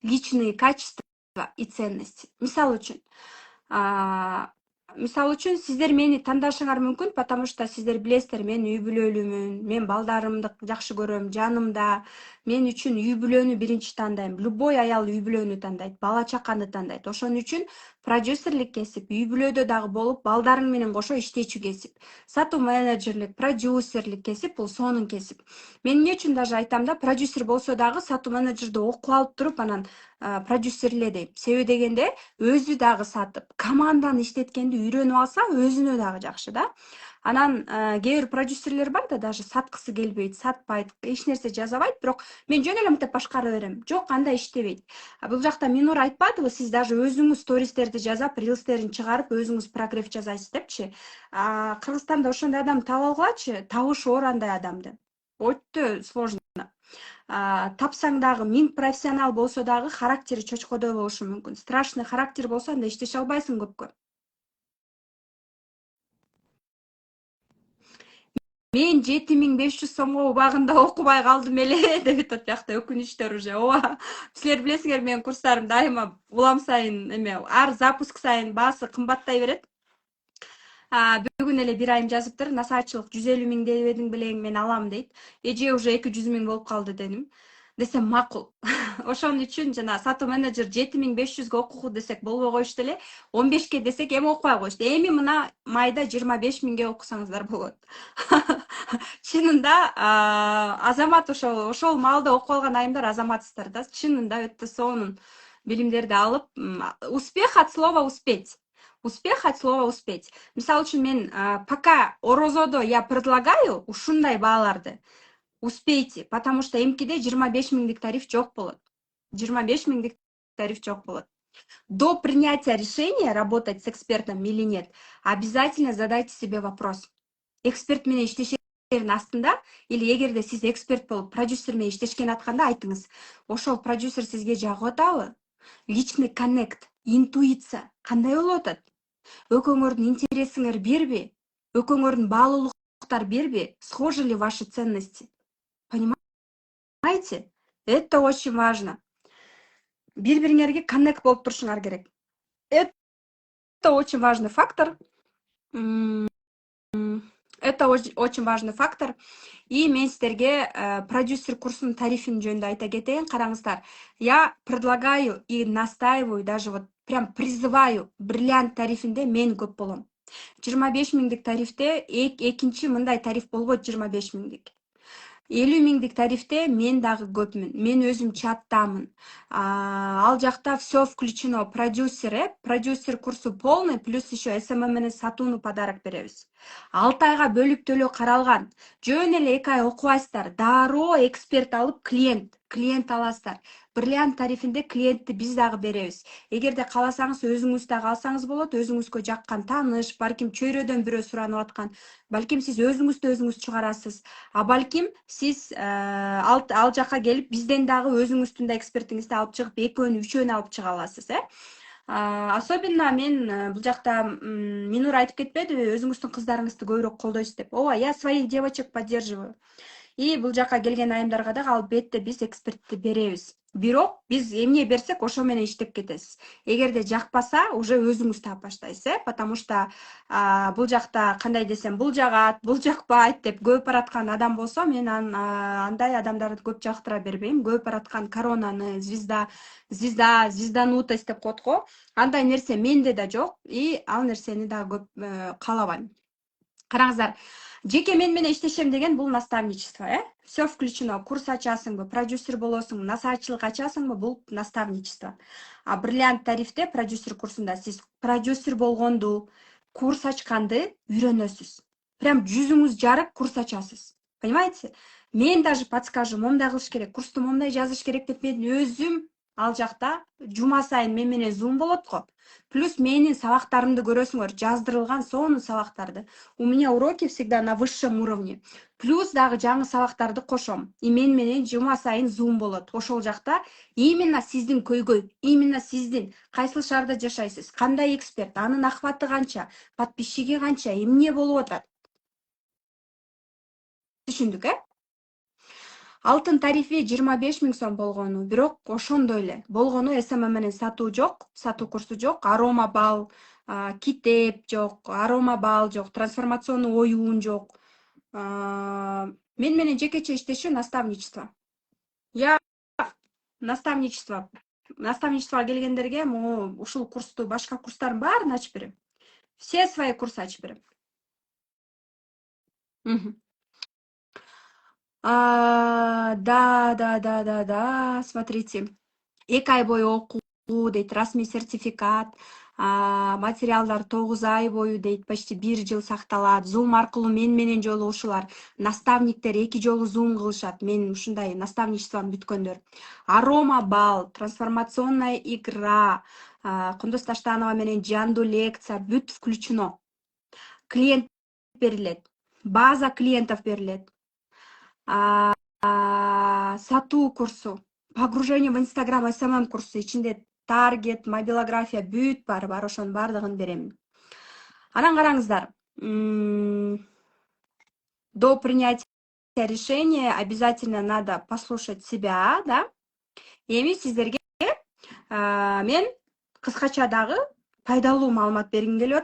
S1: личные качества и ценности. Мисалы үчүн сиздер мени тандашыңар мүмкүн, потому что сиздер билесиздер, мен үй бүлөлүүмүн, мен балдарымды жакшы көрөм, жанымда. Мен үчүн үй бүлөнү биринчи тандайм. Любой аял үй бүлөнү тандайт, бала чаканы тандайт. Ошон үчүн продюсерлик кесип, үй бүлөдө дагы болуп, балдарың менен кошо иштечү кесип. Сатуу менеджерлик, продюсерлик кесип бул сонун кесип. Мен эмне үчүн даже айтам да, продюсер болсо дагы сатуу менеджерди окуп алып туруп анан продюсерле дейм. Себеби дегенде өзү дагы сатып, команданы иштеткенди үйрөнүп алса, өзүнө дагы жакшы да. Анан кээ бир продюсерлер бар да, даже саткысы келбейт, сатпайт, эч нерсе жасабайт, бирок мен жөн эле мынтип башкара берем. Жок, андай иштебейт. Бул жакта Минур айтпадыбы, сиз даже өзүңүз стористерди жасап, рилстерин чыгарып, өзүңүз прогрев жасайсыз депчи. Кыргызстанда ошондой адам таба алгылачы, табыш оор андай адамды. Өтө сложно. Тапсаң дагы 1000 профессионал болсо дагы характери чочкодой болушу мүмкүн. Страшный характер болсо анда иштеше албайсың көпкө. Мен 7500 сомго убагында окубай калдым эле деп атат биякта өкүнүчтөр уже. Ооба. Силер билесиңер, менин курстарым дайыма улам сайын эме, ар запуск сайын баасы кымбаттай берет. Бүгүн эле бир айым жазыптыр, насаатчылык 150 миң дебедиң белең, мен алам дейт. Эже уже 200 миң болуп калды дедим. Десем макул. Ошон үчүн жана сатуу менеджер 7500ге окуу десек болбой коюшту эле. 15ке десек эми окубай коюшту. Эми мына майда 25 миңге окусаңыздар болот. Чынында азамат ошол маалда окуп алган айымдар азаматсыздар да. Чынында өтө сонун билимдерди алып, успех от слова успеть. Успех от слова успеть. Мисалы үчүн мен пока орозодо я предлагаю ушундай бааларды. Успейте, потому что эмкиде 25 миңдик тариф жок болот. 25 миңдик тариф жок болот. До принятия решения работать с экспертом или нет, обязательно задайте себе вопрос. Эксперт менен иштешердин астында, или эгерде сиз эксперт болуп продюсер менен иштешкен атканда айтыңыз. Ошол продюсер сизге жагып атабы? Личный коннект, интуиция кандай болуп атат? Экөөңөрдүн интересиңер бирби? Экөөңөрдүн баалуулуктар бирби? Схожи ли ваши ценности? Понимаете? Это очень важно. Бири-бириңерге коннект болуп турушуңар керек. Это очень важный фактор. Это очень важный фактор. И мен сиздерге продюсер курсунун тарифин жөнүндө айта кетейин. Караңыздар. Я предлагаю и настаиваю, даже вот прям призываю, бриллиант тарифинде мен көп болом. 25 миңдик тарифте экинчи мындай тариф болбойт. 25 миңдик. 50 миңдик тарифте мен дагы көпмүн. Мен өзүм чаттамын. Ал жакта все включено. Продюсер курсу полный, плюс еще СММ менен сатууну подарок беребиз. 6 айга бөлүп төлөө каралган. Жөн эле 2 ай окубайсыздар. Дароо эксперт алып клиент аласыздар. Бриллиант тарифинде клиентти биз дагы беребиз. Эгерде кааласаңыз өзүңүз дагы алсаңыз болот, өзүңүзгө жаккан тааныш, балким чөйрөдөн бирөө суранып аткан, балким сиз өзүңүз чыгарасыз. Балким сиз ал жака келип бизден дагы өзүңүздүн да экспертиңизди алып чыгып, экөөнү, үчөөнү алып чыга аласыз, Особенно мен бул жакта Минур айтып кетпедиби, өзүңүздүн кыздарыңызды көбүрөөк колдойсуз деп. Ооба, я своих девочек поддерживаю. И бул жака келген айымдарга дагы албетте биз экспертти беребиз. Бирок биз эмне берсек, ошо менен иштеп кетесиз. Эгерде жакпаса, уже өзүңүз таап баштайсыз, потому что бул жакта кандай десем, бул жагат, бул жакпайт деп көп бараткан адам болсо, мен андай адамдарды көп жактыра бербейм. Көп бараткан коронаны, звезданутость деп коет го. Андай нерсе менде да жок, и ал нерсени да көп каалабайм. Караңыздар, жеке мен менен иштешем деген бул наставничество, Все включено. Курс ачасыңбы, продюсер болосуңбу, насаатчылык ачасыңбы, бул наставничество. Бриллиант тарифте продюсер курсунда сиз продюсер болгонду, курс ачканды үйрөнөсүз. Прям жүзүңүз жарык курс ачасыз. Понимаете? Мен даже подскажу, момундай кылыш керек, курсту момундай жазыш керек деп мен өзүм ал жакта жума сайын мен менен зум болот го. Плюс менин сабактарымды көрөсүңөр, жаздырылган сонун сабактарды. У меня уроки всегда на высшем уровне. Плюс дагы жаңы сабактарды кошом. И мен менен жума сайын зум болот. Ошол жакта именно сиздин көйгөй, именно сиздин кайсыл шаарда жашайсыз, кандай эксперт, анын акыбаты канча, подписчиги канча, эмне болуп атат. Түшүндүк, Алтын тарифи 25 000 сом болгону, бирок ошондой эле. Болгону СММ менен сатуу жок, сатуу курсу жок, арома бал, китеп жок, арома бал жок, трансформационный оюун жок. Мен менен жекече иштешүү наставничество. Я наставничество. Наставничествого келгендерге могу ушул курсту, башка курстардын баарын ачып берем. Все свои курсы ачып берем. Да, смотрите. 2 ай бою окуу дейт, расмий сертификат, материалдар 9 ай бою дейт, почти 1 жыл сакталат. Zoom аркылуу мен менен жолугушуулар, наставниктер 2 жолу Zoom кылышат. Мен ушундай наставничествону бүткөндөр. Арома бал, трансформационная игра, Кундуз Таштанова менен жандуу лекция бүт включено. Клиент берилет, база клиентов берилет. Сатуу курсу, погружение в Инстаграм, СММ курсу, ичинде таргет, мобилография бүт бар, ошонун бардыгын берем. Анан караңыздар, до принятия решения обязательно надо послушать себя, да? Эми сиздерге мен кыскача дагы пайдалуу маалымат бергим келип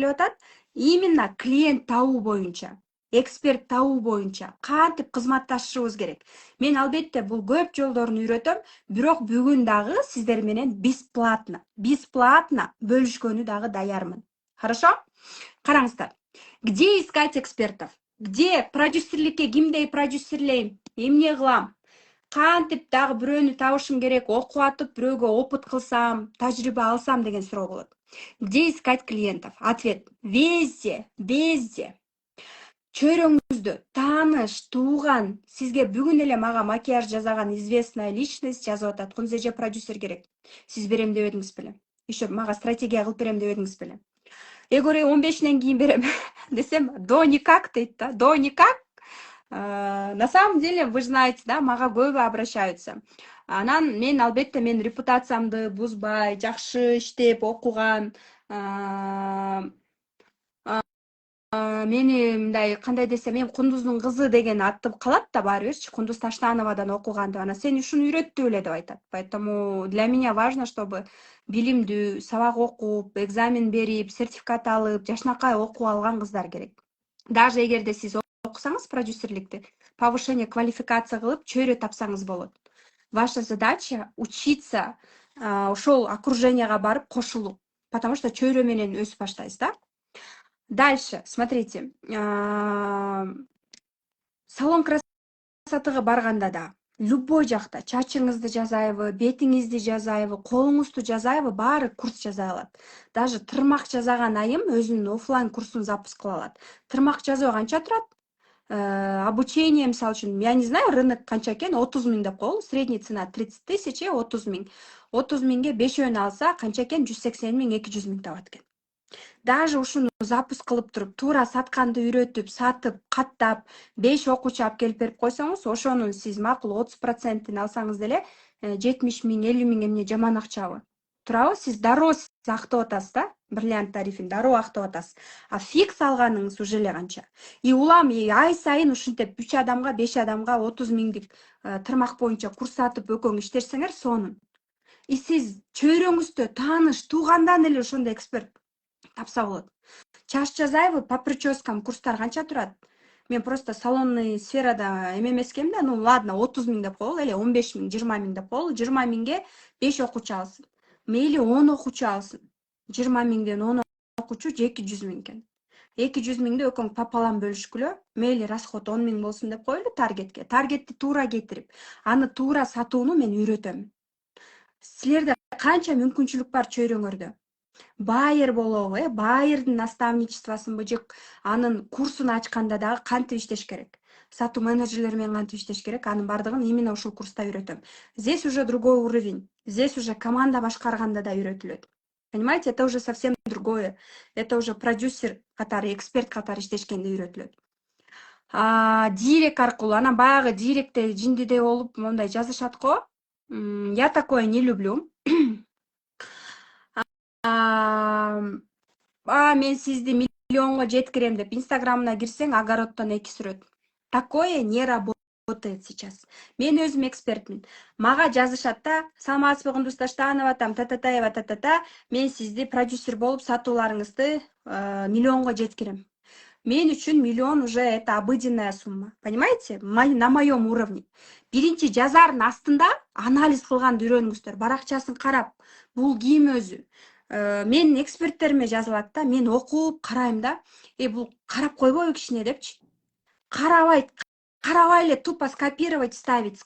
S1: атат. Именно клиент табуу боюнча, эксперт табуу боюнча кантип кызматташышыбыз керек. Мен албетте бул көп жолдорун үйрөтөм, бирок бүгүн дагы сиздер менен бесплатно бөлүшкөнү дагы даярмын. Хорошо? Караңыздар. Где искать экспертов? Где продюсерликке кимдей продюсерлейм? Эмне кылам? Кантип дагы бирөөнү табышым керек, окуп атып, бирөөгө опыт кылсам, тажрыйба алсам деген суроо болот. Где искать клиентов? Ответ: везде. Чөйрөңүздө тааныш, тууган, сизге бүгүн эле мага макияж жасаган известная личность жазып атат. Кунзеже продюсер керек. Сиз берем деп эдиңиз беле? Еще мага стратегия кылып берем деп эдиңиз беле? Я говорю, 15-ден кийин берем десем, до никак дейт да, до никак. На самом деле, вы знаете, да, мага көбү обращаются. Анан мен албетте мен репутациямды бузбай, жакшы иштеп, окуган, мени мындай кандай десем, мен Кундуздун кызы деген аттып калат да баары бирчи, Кундуз Таштановадан окуган деп, анан сен ушуну үйрөттү эле деп айтат. Поэтому для меня важно, чтобы билимдүү, сабак окуп, экзамен берип, сертификат алып, жашынакай окуп алган кыздар керек. Даже эгерде сиз окусаңыз продюсерликти, повышение квалификация кылып, чөйрө тапсаңыз болот. Ваша задача учиться ошол окруженияга барып кошулуп, потому что чөйрө менен өсүп баштайсыз, да? Дальше, смотрите, салон красотыга барганда да, любой жакта чачыңызды жазайбы, бетиңизди жазайбы, колуңузду жазайбы, баары курс жаза алат. Даже тырмак жазаган айым өзүнүн офлайн курсун запуск кыла алат. Тырмак жазуу канча турат? Обучение, мисалы үчүн, я не знаю, рынок канча экен, 30 000 деп коелу, средний цена 30 000, 30 000. 30 000ге 5 алса, канча экен? 180 000, 200 000 табат экен. Даже ушуну запуск кылып туруп, туура сатканды үйрөтүп, сатып, каттап, 5 окуучу алып келип берип койсоңуз, ошонун сиз макул 30% алсаңыз деле 70 000, 50 000 эмне жаман акчабы. Туурабы? Сиз дароо актап атасыз да, бриллиант тарифин дароо актап атасыз. А фикс алганыңыз уже эле канча. И улам ай сайын ушинтип 3 адамга, 5 адамга 30 000дик тырмак боюнча курс сатып өкөң иштесеңер сонун. И сиз чөйрөңүздө тааныш, туугандан эле ошондой эксперт тапса болот. Чач жазайбы, по прическам курстар канча турат? Мен просто салонный сферада эмемескем да, ну ладно, 30 000 деп коелу, эле 15 000, 20 000 деп коелу, 20 000ге 5 окуучу алсын. Мейли 10 окуучу алсын. 20 000ден 10 окуучу 200 000 экен. 200 000ди өкөң папалам бөлүшкүлө, мейли расход 10 000 болсун деп коелу таргетке. Таргетти туура кетирип, аны туура сатууну мен үйрөтөм. Силерде канча мүмкүнчүлүк бар чөйрөңөрдө. Байер болобу, байердин наставничествосунбу же анын курсун ачканда дагы кантип иштеш керек, сатуу менеджерлери менен кантип иштеш керек, анын бардыгын именно ушул курста үйрөтөм. Здесь уже другой уровень, здесь уже команда башкарганда да үйрөтүлөт. Понимаете, это уже совсем другое. Это уже продюсер катары, эксперт катары иштешкенде үйрөтүлөт. Директ аркылуу, анан баягы директте жиндидей болуп мондай жазышат го. Я такое не люблю. Мен сизди миллионго жеткирем деп инстаграмына кирсең, огороддон эки сүрөт. Такое не работает сейчас. Мен өзүм экспертмин. Мага жазышат да, саламатсызбы Кундуз Таштанова, там та-та-та, та-та-та, мен сизди продюсер болуп сатууларыңызды миллионго жеткирем. Мен үчүн миллион уже это обыденная сумма. Понимаете? На моем уровне. Биринчи жазардын астында анализ кылганды үйрөнүңүздөр. Баракчасын карап, бул ким өзү. Менин эксперттериме жазылат да, мен окуп карайм да. Бул карап койбойбу кичине депчи. Карабай эле тупо скопировать, ставить.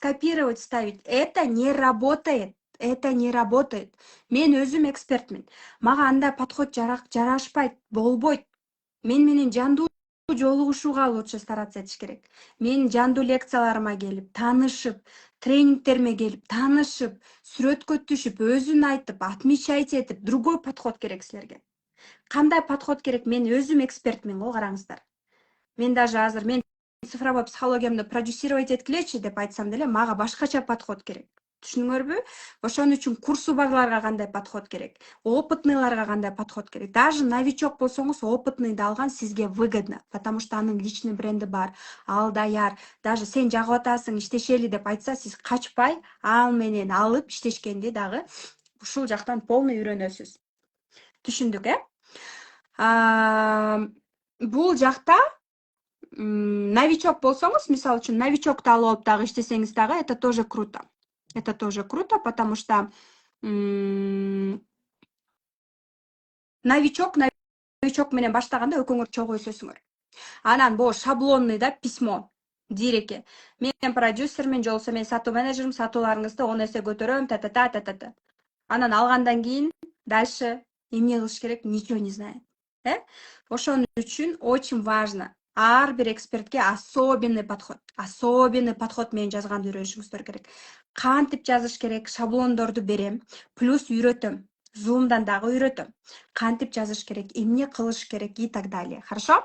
S1: Это не работает. Это не работает. Мен өзүм экспертмин. Мага андай подход жарашпайт, болбойт. Мен менен жандуу жолугушууга лучше стараться этиш керек. Менин жандуу лекцияларыма келип, таанышып, тренингтериме келип, таанышып, сүрөткө түшүп, өзүн айтып, отмечать этип, другой подход керек силерге. Кандай подход керек? Мен өзүм экспертмин го, караңыздар. Мен даже азыр мен цифровой психологиямды продюсировать эткилечи деп айтсам деле, мага башкача подход керек. Түшүнүңөрбү? Ошон үчүн курсубагыларга кандай подход керек, опытныйларга кандай подход керек. Даже новичок болсоңуз, опытныйды алган сизге выгодно, потому что анын личный бренди бар, ал даяр. Даже сен жагып атасың, иштешели деп айтса, сиз качпай, ал менен алып иштешкенди дагы ушул жактан полный үйрөнөсүз. Түшүндүк, Бул жакта новичок болсоңуз, мисалы үчүн новичокду алып алып дагы иштесеңиз дагы, это тоже круто. Это тоже круто, потому что новичок менен баштаганда экөөңөр чогуу өсөсүңөр. Анан бул шаблонный да письмо дирекке. Мен продюсермин, жолсо мен сатуу менеджерим, сатууларыңызды 10 эсе көтөрөм, та-та-та. Анан алгандан кийин дальше эмне кылыш керек, ничего не знает. Ошон үчүн очень важно ар бир экспертке особенный подход менен жазганды үйрөнүшүңүздөр керек. Кантип жазыш керек, шаблондорду берем, плюс үйрөтөм. Zoom'дан дагы үйрөтөм. Кантип жазыш керек, эмне кылыш керек и так далее. Хорошо?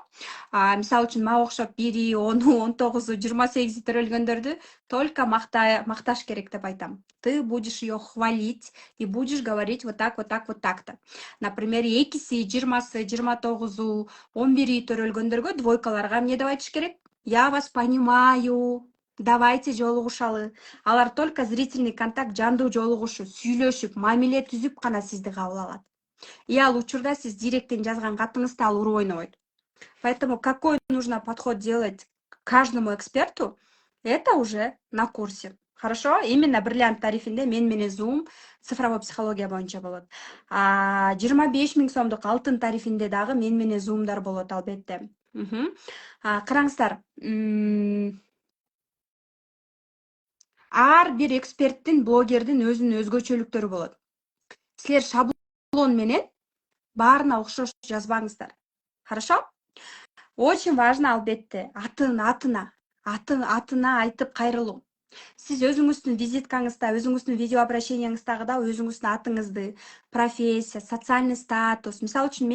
S1: Мисалы үчүн мага окшоп 1, 10, 19, 28 төрөлгөндөрдү только макташ керек деп айтам. Ты будешь ее хвалить и будешь говорить вот так-то. Например, 2, 20, 29, 11 төрөлгөндөргө двойкаларга эмне деп айтыш керек? Я вас понимаю. Давайте жолугушалы. Алар только зрительный контакт, жандуу жолугушуу, сүйлөшүп, мамиле түзүп гана сизди кабыл алат. И ал учурда сиз директтен жазган катыңызды ал уруп ойнобойт. Поэтому какой нужно подход делать каждому эксперту, это уже на курсе. Хорошо? Именно бриллиант тарифинде мен менен Zoom цифровой психология боюнча болот. 25 000 сомдук алтын тарифинде дагы мен менен Zoom'дар болот албетте. Караңыздар. Ар бир эксперттин, блогердин өзүнүн өзгөчөлүктөрү болот. Силер шаблон менен баарына окшош жазбаңыздар. Хорошо? Очень важно албетте атына айтып кайрылуу. Сиз өзүңүздүн визиткаңызда, өзүңүздүн видео обращенияңыздагы да өзүңүздүн атыңызды, профессия, социальный статус, мисалы үчүн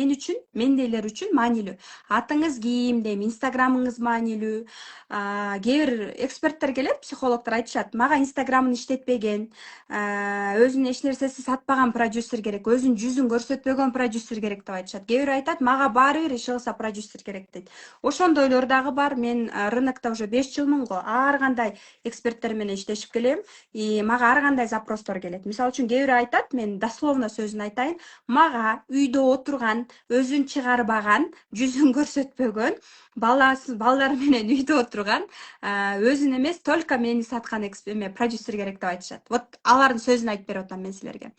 S1: мендейлер үчүн маанилүү. Атыңыз ким дейм, инстаграмыңыз маанилүү. Кээ бир эксперттер келет, психологдор айтышат, мага инстаграмын иштетпеген, өзүнүн эч нерсеси сатпаган продюсер керек, өзүнүн жүзүн көрсөтпөгөн продюсер керек деп айтышат. Кээ бир айтат, мага баары бир иш кылса продюсер керек дейт. Ошондойлор дагы бар. Мен рынокто уже 5 жылмын го. Ар кандай эксперттер менен иштешип келем. И мага ар кандай запростор келет. Мисалы үчүн кээ бир айтат, мен дословно сөзүн айтайын, мага үйдө отурган, өзүн чыгарбаган, жүзүн көрсөтпөгөн, балдар менен үйдө отурган, өзүн эмес, только мени саткан продюсер керек деп айтышат. Вот алардын сөзүн айтып берип атам мен силерге.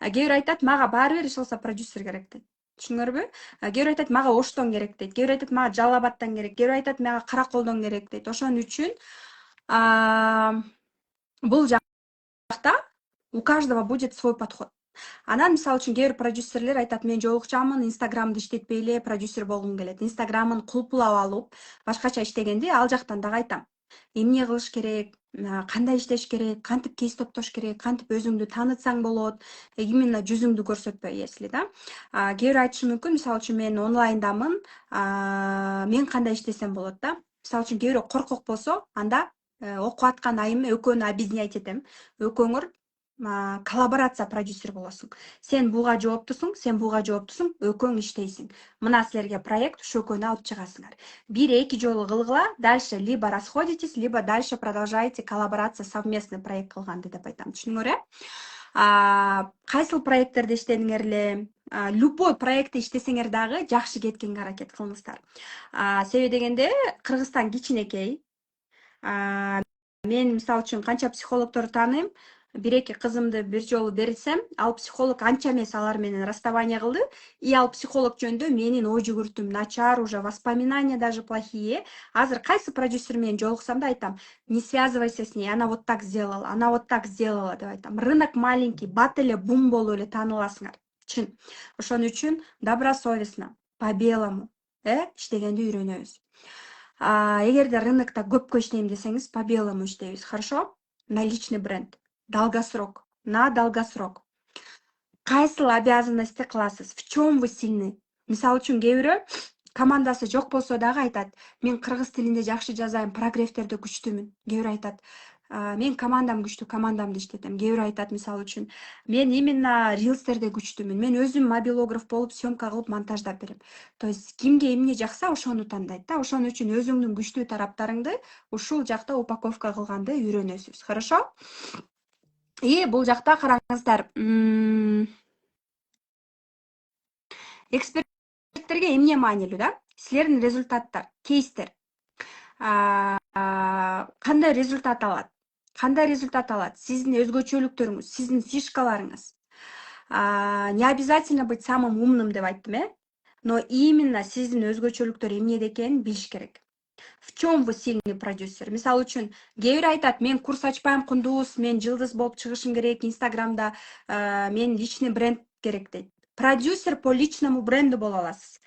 S1: Кээ бир айтат, мага баары бир иш кылса продюсер керек дейт. Түшүнүңөрбү? Кээ бир айтат, мага Оштон керек дейт. Кээ бир айтат, мага Жалал Абадтан керек. Кээ бир айтат, мага Караколдон керек дейт. Ошон үчүн бул жакта у каждого будет свой подход. Анан мисалы үчүн кээ бир продюсерлер айтат, мен жолукчамын, инстаграмды иштетпей эле продюсер болгум келет. Инстаграмын кулпулап алып, башкача иштегенди ал жактан дагы айтам. Эмне кылыш керек, кандай иштеш керек, кантип кейс топтош керек, кантип өзүңдү таанытсаң болот, именно жүзүңдү көрсөтпөй, если да. Кээ бир айтышы мүмкүн, мисалы үчүн мен онлайндамын, мен кандай иштесем болот да. Мисалы үчүн кээ бирөө коркок болсо, анда окуп аткан айым экөөнү объединять этем. Экөөңөр коллаборация продюсер болосуң. Сен буга жооптусуң, экөөң иштейсиң. Мына силерге проект, ушу экөөнү алып чыгасыңар. Бир-эки жолу кылгыла, дальше либо расходитесь, либо дальше продолжаете коллаборация, совместный проект кылганды деп айтам. Түшүндүңөр, кайсыл проекттерде иштедиңер эле, любой проектте иштесеңер дагы жакшы кеткенге аракет кылыңыздар. Себеби дегенде Кыргызстан кичинекей. Мен мисалы үчүн канча психологторду тааныйм. Бир-эки кызымды бир жолу берсем, ал психолог анча эмес алар менен расставание кылды, и ал психолог жөнүндө менин ой жүгүртүм начар, уже воспоминания даже плохие. Азыр кайсы продюсер менен жолуксам да айтам, не связывайся с ней, она вот так сделала, она вот так сделала деп айтам. Рынок маленький, бат эле бум болуп эле тааныласыңар. Чын. Ошон үчүн добросовестно, по белому иштегенди үйрөнөбүз. Эгерде рынокто көпкө иштейм десеңиз, по белому иштейбиз, хорошо? На личный бренд. Долгосрок. На долгосрок. Кайсыл обязанности кыласыз? В чем вы сильны? Мисалы үчүн кээ бирөө командасы жок болсо дагы айтат, мен кыргыз тилинде жакшы жазайм, прогревтерде күчтүүмүн. Кээ бирөө айтат, мен командам күчтүү, командамды иштетем. Кээ бирөө айтат, мисалы үчүн, мен именно рилстерде күчтүүмүн. Мен өзүм мобилограф болуп, съемка кылып, монтаждап берем. То есть кимге эмне жакса, ошону тандайт да. Ошон үчүн өзүңдүн күчтүү тараптарыңды ушул жакта упаковка кылганды үйрөнөсүз. Хорошо? И бул жакта караңыздар. Эксперттерге эмне маанилүү да? Силердин результаттар, кейстер. Кандай результат алат? Кандай результат алат? Сиздин өзгөчөлүктөрүңүз, сиздин фишкаларыңыз. Не обязательно быть самым умным деп айттым, но именно сиздин өзгөчөлүктөр эмнеде экенин билиш керек. В чем вы сильный продюсер? Мисалы үчүн, кээ бирөө айтат, мен курс ачпайм, кундуз, мен жылдыз болуп чыгышым керек, Инстаграмда мен личный бренд керек дейт. Продюсер по личному бренду боло аласыз.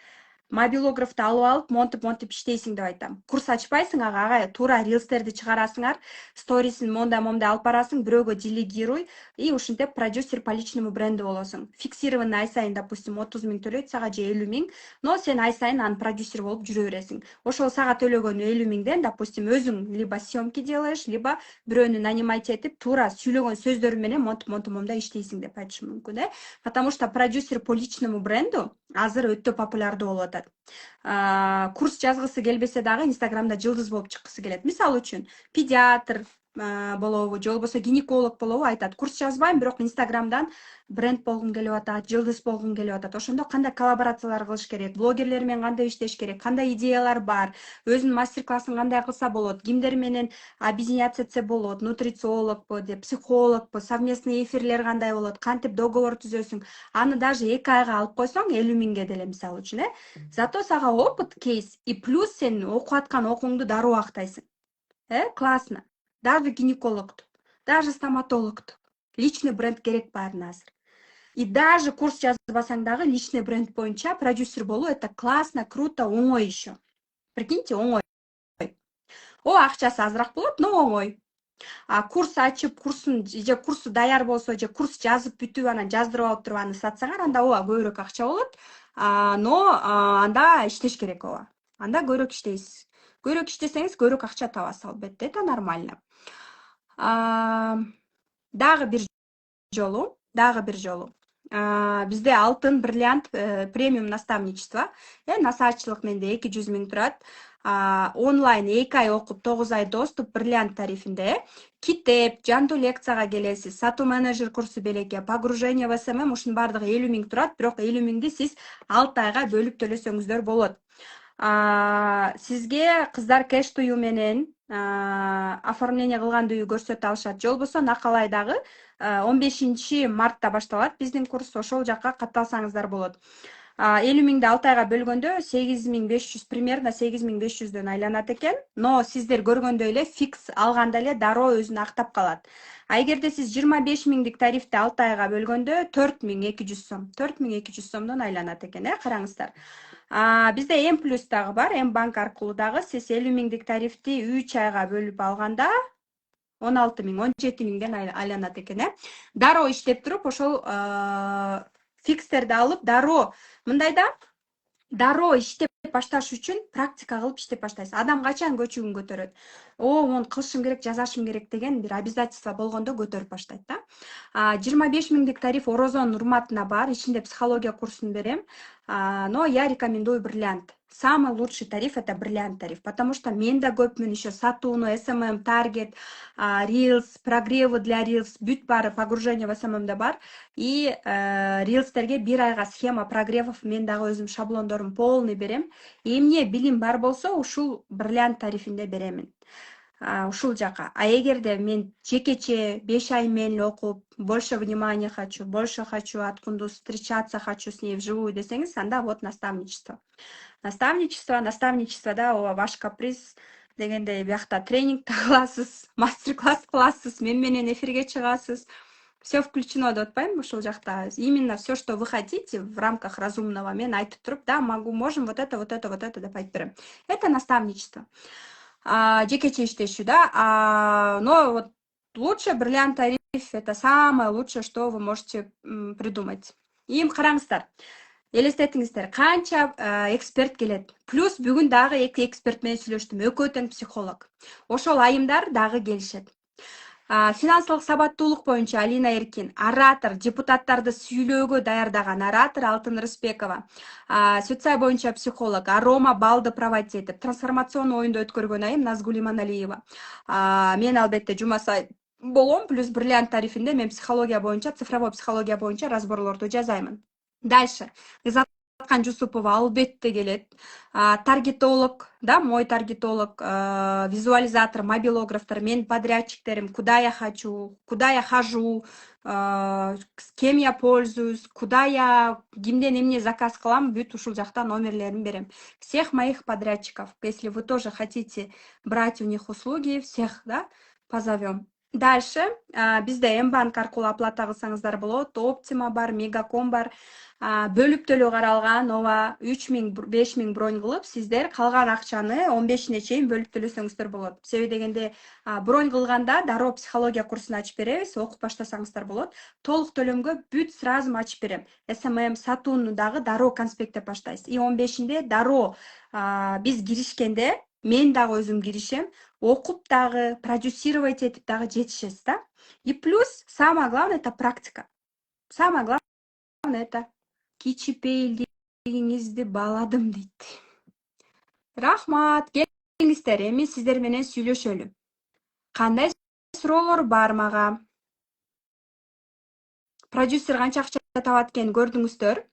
S1: Мобилографты алып, монтип иштейсиң деп айтам. Курс ачпайсың, ага туура рилстерди чыгарасыңар, сторисин мондай алып барасың, бирөөгө делегируй, и ушинтип продюсер по личному бренду болосуң. Фиксированный ай сайын, допустим, 30 000 төлөйт сага же 50 000, но сен ай сайын анын продюсер болуп жүрө бересиң. Ошол сага төлөгөн 50 000ден, допустим, өзүң либо съемки делаешь, либо бирөөнү нанимать этип, туура сүйлөгөн сөздөрү менен монтип иштейсиң деп айтышым мүмкүн, потому что продюсер по личному бренду азыр өтө популярдуу болуп атат. Курс жазгысы келбесе дагы Инстаграмда жылдыз болуп чыккысы келет. Мисалы үчүн, педиатр болобу, же болбосо гинеколог болобу, айтат, курс жазбайм, бирок Инстаграмдан бренд болгум келип атат, жылдыз болгум келип атат. Ошондо кандай коллаборациялар кылыш керек, блогерлер менен кандай иштеш керек, кандай идеялар бар, өзүнүн мастер-классын кандай кылса болот, кимдер менен объединяться этсе болот, нутрициологбу деп, психологбу, совместный эфирлер кандай болот, кантип договор түзөсүң, аны даже 2 айга алып койсоң 50 000ге деле, мисалы үчүн, Зато сага опыт, кейс, и плюс сен окуп аткан окууңду дароо актайсың. Классно. Даже гинекологду, даже стоматологду. Личный бренд керек баарына азыр. И даже курс жазбасаң дагы личный бренд боюнча продюсер болуу это классно, круто, оңой еще. Прикиньте, оңой. Акчасы азыраак болот, но оңой. Курс ачып, курсу даяр болсо, же курс жазып бүтүп, анан жаздырып алып туруп аны сатсаңар, анда көбүрөөк акча болот. Но анда иштеш керек Анда көбүрөөк иштейсиз. Көбүрөөк иштесеңиз, көбүрөөк акча табасыз албетте, это нормально. Дагы бир жолу бизде алтын бриллиант премиум наставничество, насаатчылык менде 200 000 турат. Онлайн 2 ай окуп 9 ай доступ бриллиант тарифинде. Китеп, жандуу лекцияга келесиз, сатуу менеджер курсу белекке, погружение в СММ, ушунун баардыгы 50 000 турат, бирок 50 000ди сиз 6 айга бөлүп төлөсөңүздөр болот. Сизге кыздар кэш тую менен оформление кылгандыгы көрсөтө алышат. Же болбосо Накалайдагы 15 мартта башталат биздин курс, ошол жакка катталсаңыздар болот. 50.000 алты айга бөлгөндө 8.500 примерно 8.500 айланат экен. Но сиздер көргөндөй эле фикс алганда эле дароо өзүн актап калат. А эгерде сиз 25.000 тарифти алты айга бөлгөндө 4.200 сом, 4.200 сомдон айланат экен, караңыздар. Бизде М плюс дагы бар, М банк аркылуу дагы сиз 50.000 тарифти 3 айга бөлүп алганда 16.000, 17.000ден айланат экен. Дароо иштеп туруп ошол фикстерди алып, мындай да дароо иштеп башташ үчүн практика кылып иштеп баштайсыз. Адам качан көчүгүн көтөрөт? Муну кылышым керек, жасашым керек деген бир обязательство болгондо көтөрүп баштайт да. 25.000 тариф Орозон урматына бар, ичинде психология курсун берем. Но я рекомендую бриллиант. Самый лучший тариф это бриллиант тариф, потому что мен да көпмүн еще сатууну, SMM, таргет, Reels, прогревы для Reels, бүт бары погружение в SMM бар. И Reels'терге бир айга схема прогревов мен дагы өзүм шаблондорун полный берем. Эмне билим бар болсо, ушул бриллиант тарифинде беремин. Ушул жака. А эгерде мен жекече 5 ай менен окуп, больше внимания хочу, больше хочу, откуда встречаться хочу с ней вживую десеңиз, анда вот наставничество. Наставничествода ваш каприз дегендей биякта тренинг кыласыз, мастер-класс кыласыз, мен менен эфирге чыгасыз. Все включено деп атпайбы ушул жакта. Именно все, что вы хотите в рамках разумного, мен айтып туруп, да, можем вот это деп айтып берем. Это наставничество. Жекече иштешүү, да. Но вот лучше бриллиант тариф, это самое лучшее, что вы можете придумать. Им караңыздар. Элестетиңиздер, канча эксперт келет. Плюс бүгүн дагы 2 эксперт менен сүйлөштүм. Экөө тең психолог. Ошол айымдар дагы келишет. Финансылык сабаттуулук боюнча Алина Эркин, оратор, депутаттарды сүйлөөгө даярдаган оратор Алтын Рыспекова, социал боюнча психолог Арома балды проводить этип, трансформационный оюнду өткөргөн айым Назгуль Иманалиева. Мен албетте жума сайын болом, плюс бриллиант тарифинде мен психология боюнча, цифровой психология боюнча разборлорду жазаймын. Дальше. Гызаткан Жусупова албетте келет. Таргетолог, да, мой таргетолог, визуализатор, мобилографтар, мен подрядчиктерим, куда я хочу, куда я хожу, с кем я пользуюсь, куда я кимден эмне заказ кылам, бүт ушул жакта номерлерин берем. Всех моих подрядчиков, если вы тоже хотите брать у них услуги, всех, да, позовем. Дальше бизде М-банк аркылуу оплата кылсаңыздар болот. Оптима бар, Мегаком бар. Бөлүп төлөө каралган, ооба 3.000, 5.000 бронь кылып, сиздер калган акчаны 15-ине чейин бөлүп төлөсөңүздөр болот. Себеби дегенде бронь кылганда дароо психология курсун ачып беребиз, окуп баштасаңыздар болот. Толук төлөмгө бүт сразу ачып берем. SMM сатууну дагы дароо конспекттеп баштайсыз. И 15-инде дароо биз киришкенде, мен дагы өзүм киришем, окуп дагы, продюсировать этип дагы жетишесиз, да? И плюс, самое главное, это практика. Самое главное, это кичипейилдигиңизди бааладым дейт. Рахмат, келиңиздер, эми сиздер менен сүйлөшөлү. Кандай суроолор бар мага? Продюсер канча акча табат экенин көрдүңүздөр.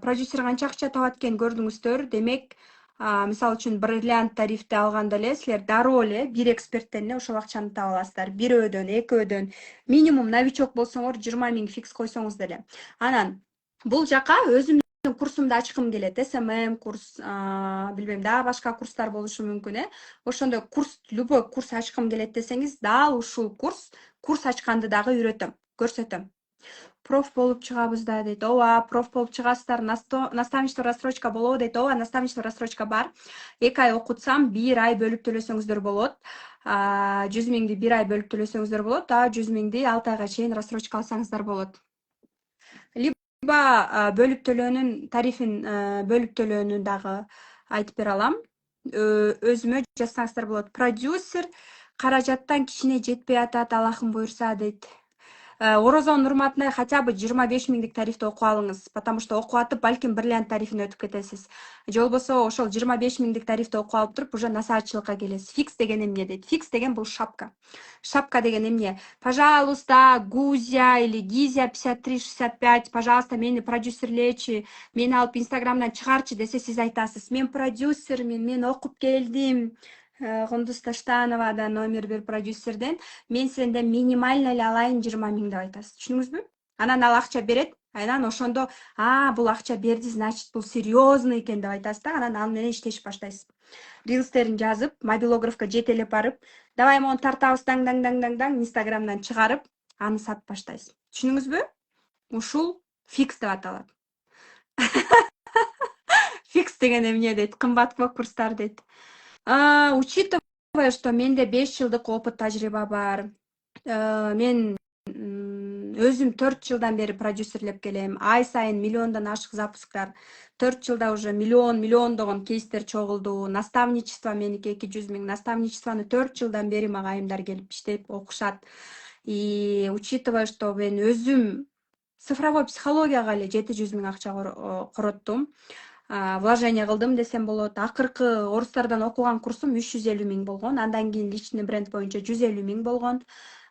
S1: Продюсер канча акча табат экенин көрдүңүздөр. Демек, мисалы үчүн бриллиант тарифти алганда эле силер дароо эле бир эксперттен эле ошол акчаны таба аласыздар. Бирөөдөн, экөөдөн, минимум новичок болсоңор 20.000 фикс койсоңуз деле. Анан бул жака өзүмдүн курсумду ачкым келет. SMM курс, билбейм, дагы башка курстар болушу мүмкүн, Ошондой курс, любой курс ачкым келет десеңиз, дал ушул курс ачканды дагы үйрөтөм, көрсөтөм. Проф болуп чыгабыз да дейт. Ооба, проф болуп чыгасыздар. Наставничество рассрочка болобу дейт. Ооба, наставничество рассрочка бар. 2 ай окутсам, 1 ай бөлүп төлөсөңүздөр болот. 100.000 1 ай бөлүп төлөсөңүздөр болот. 100.000 6 айга чейин рассрочка алсаңыздар болот. Либо бөлүп төлөөнүн тарифин, бөлүп төлөөнү дагы айтып бере алам. Өзүмө жазсаңыздар болот. Продюсер каражаттан кичине жетпей атат, Аллахым буйрса дейт. Орозон урматына хотя бы 25.000 тарифти окуп алыңыз, потому что окуп атып, балким бриллиант тарифине өтүп кетесиз. Же болбосо ошол 25.000 тарифти окуп алып туруп, уже насаатчылыкка келесиз. Фикс деген эмне дейт? Фикс деген бул шапка. Шапка деген эмне? Пожалуйста, Гузя или Гизя 5365, пожалуйста, мени продюсерлечи, мени алып Инстаграмдан чыгарчы десе, сиз айтасыз. Мен продюсермин, мен окуп келдим. Кундуз Таштановадан номер бир продюсерден. Мен сенден минимально эле алайын 20.000 деп айтасыз. Түшүндүңүзбү? Анан ал акча берет, анан ошондо бул акча берди, значит бул серьезный экен деп айтасыз да, анан ал менен иштешип баштайсыз. Рилстерин жазып, мобилографка жетелеп барып, давай мону тартабыз даң даң даң даң даң Инстаграмдан чыгарып, аны сатып баштайсыз. Түшүндүңүзбү? Ушул фикс деп аталат. Фикс деген эмне дейт, кымбатпы курстар дейт. Учитывая, что менде 5 жылдык опыт тажрыйба бар, мен өзүм 4 жылдан бери продюсерлеп келем. Ай сайын миллиондон ашык запускар. 4 жылда уже миллиондогон кейстер чогулду. Наставничество меники 200 000. Наставничествону 4 жылдан бери мага айымдар келип иштеп окушат. И учитывая, что мен өзүм цифровой психологияга эле 700 000 акча короттум. Вложение кылдым десем болот. Акыркы орустардан окуган курсум 350 000 болгон. Андан кийин личный бренд боюнча 150 000 болгон.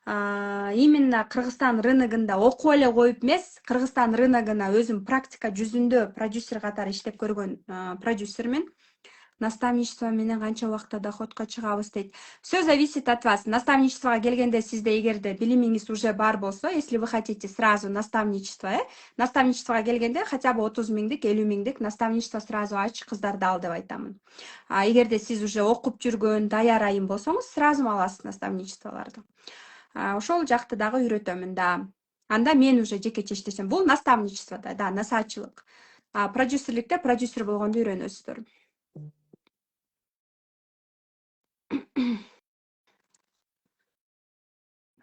S1: Именно Кыргызстан рыногунда окуп эле коюп эмес, Кыргызстан рыногуна өзүм практика жүзүндө продюсер катары иштеп көргөн продюсермин. Наставничество менен канча убакытта доходко чыгабыз дейт. Все зависит от вас. Наставничествого келгенде сизде эгерде билимиңиз уже бар болсо, если вы хотите сразу наставничество, наставничествого келгенде хотя бы 30 000, 50 000 наставничество сразу ач, кыздарды ал деп айтамын. Эгерде сиз уже окуп жүргөн даяр айым болсоңуз, сразу аласыз наставничестволорду. Ошол жакты дагы үйрөтөмүн, да. Анда мен уже жекече иштесем, бул наставничествода, да, насаатчылык. Продюсерликте продюсер болгонду үйрөнөсүздөр.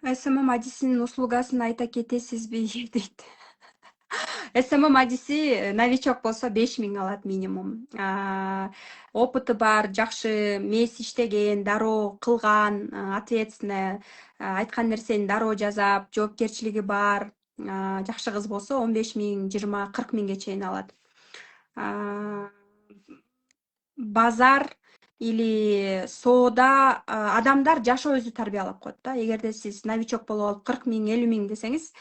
S1: СММ адисинин услугасын айта кетесизби дейт. СММ адиси новичок болсо 5 000 алат минимум. Опыты бар, жакшы мес иштеген, дароо кылган, ответственная, айткан нерсени дароо жазап, жоопкерчилиги бар, жакшы кыз болсо 15 000, 20, 40 000ге чейин алат. Базар или соода адамдар жашоо өзү тарбиялап коет да. Эгерде сиз новичок болуп алып 40 000, 50 000 десеңиз,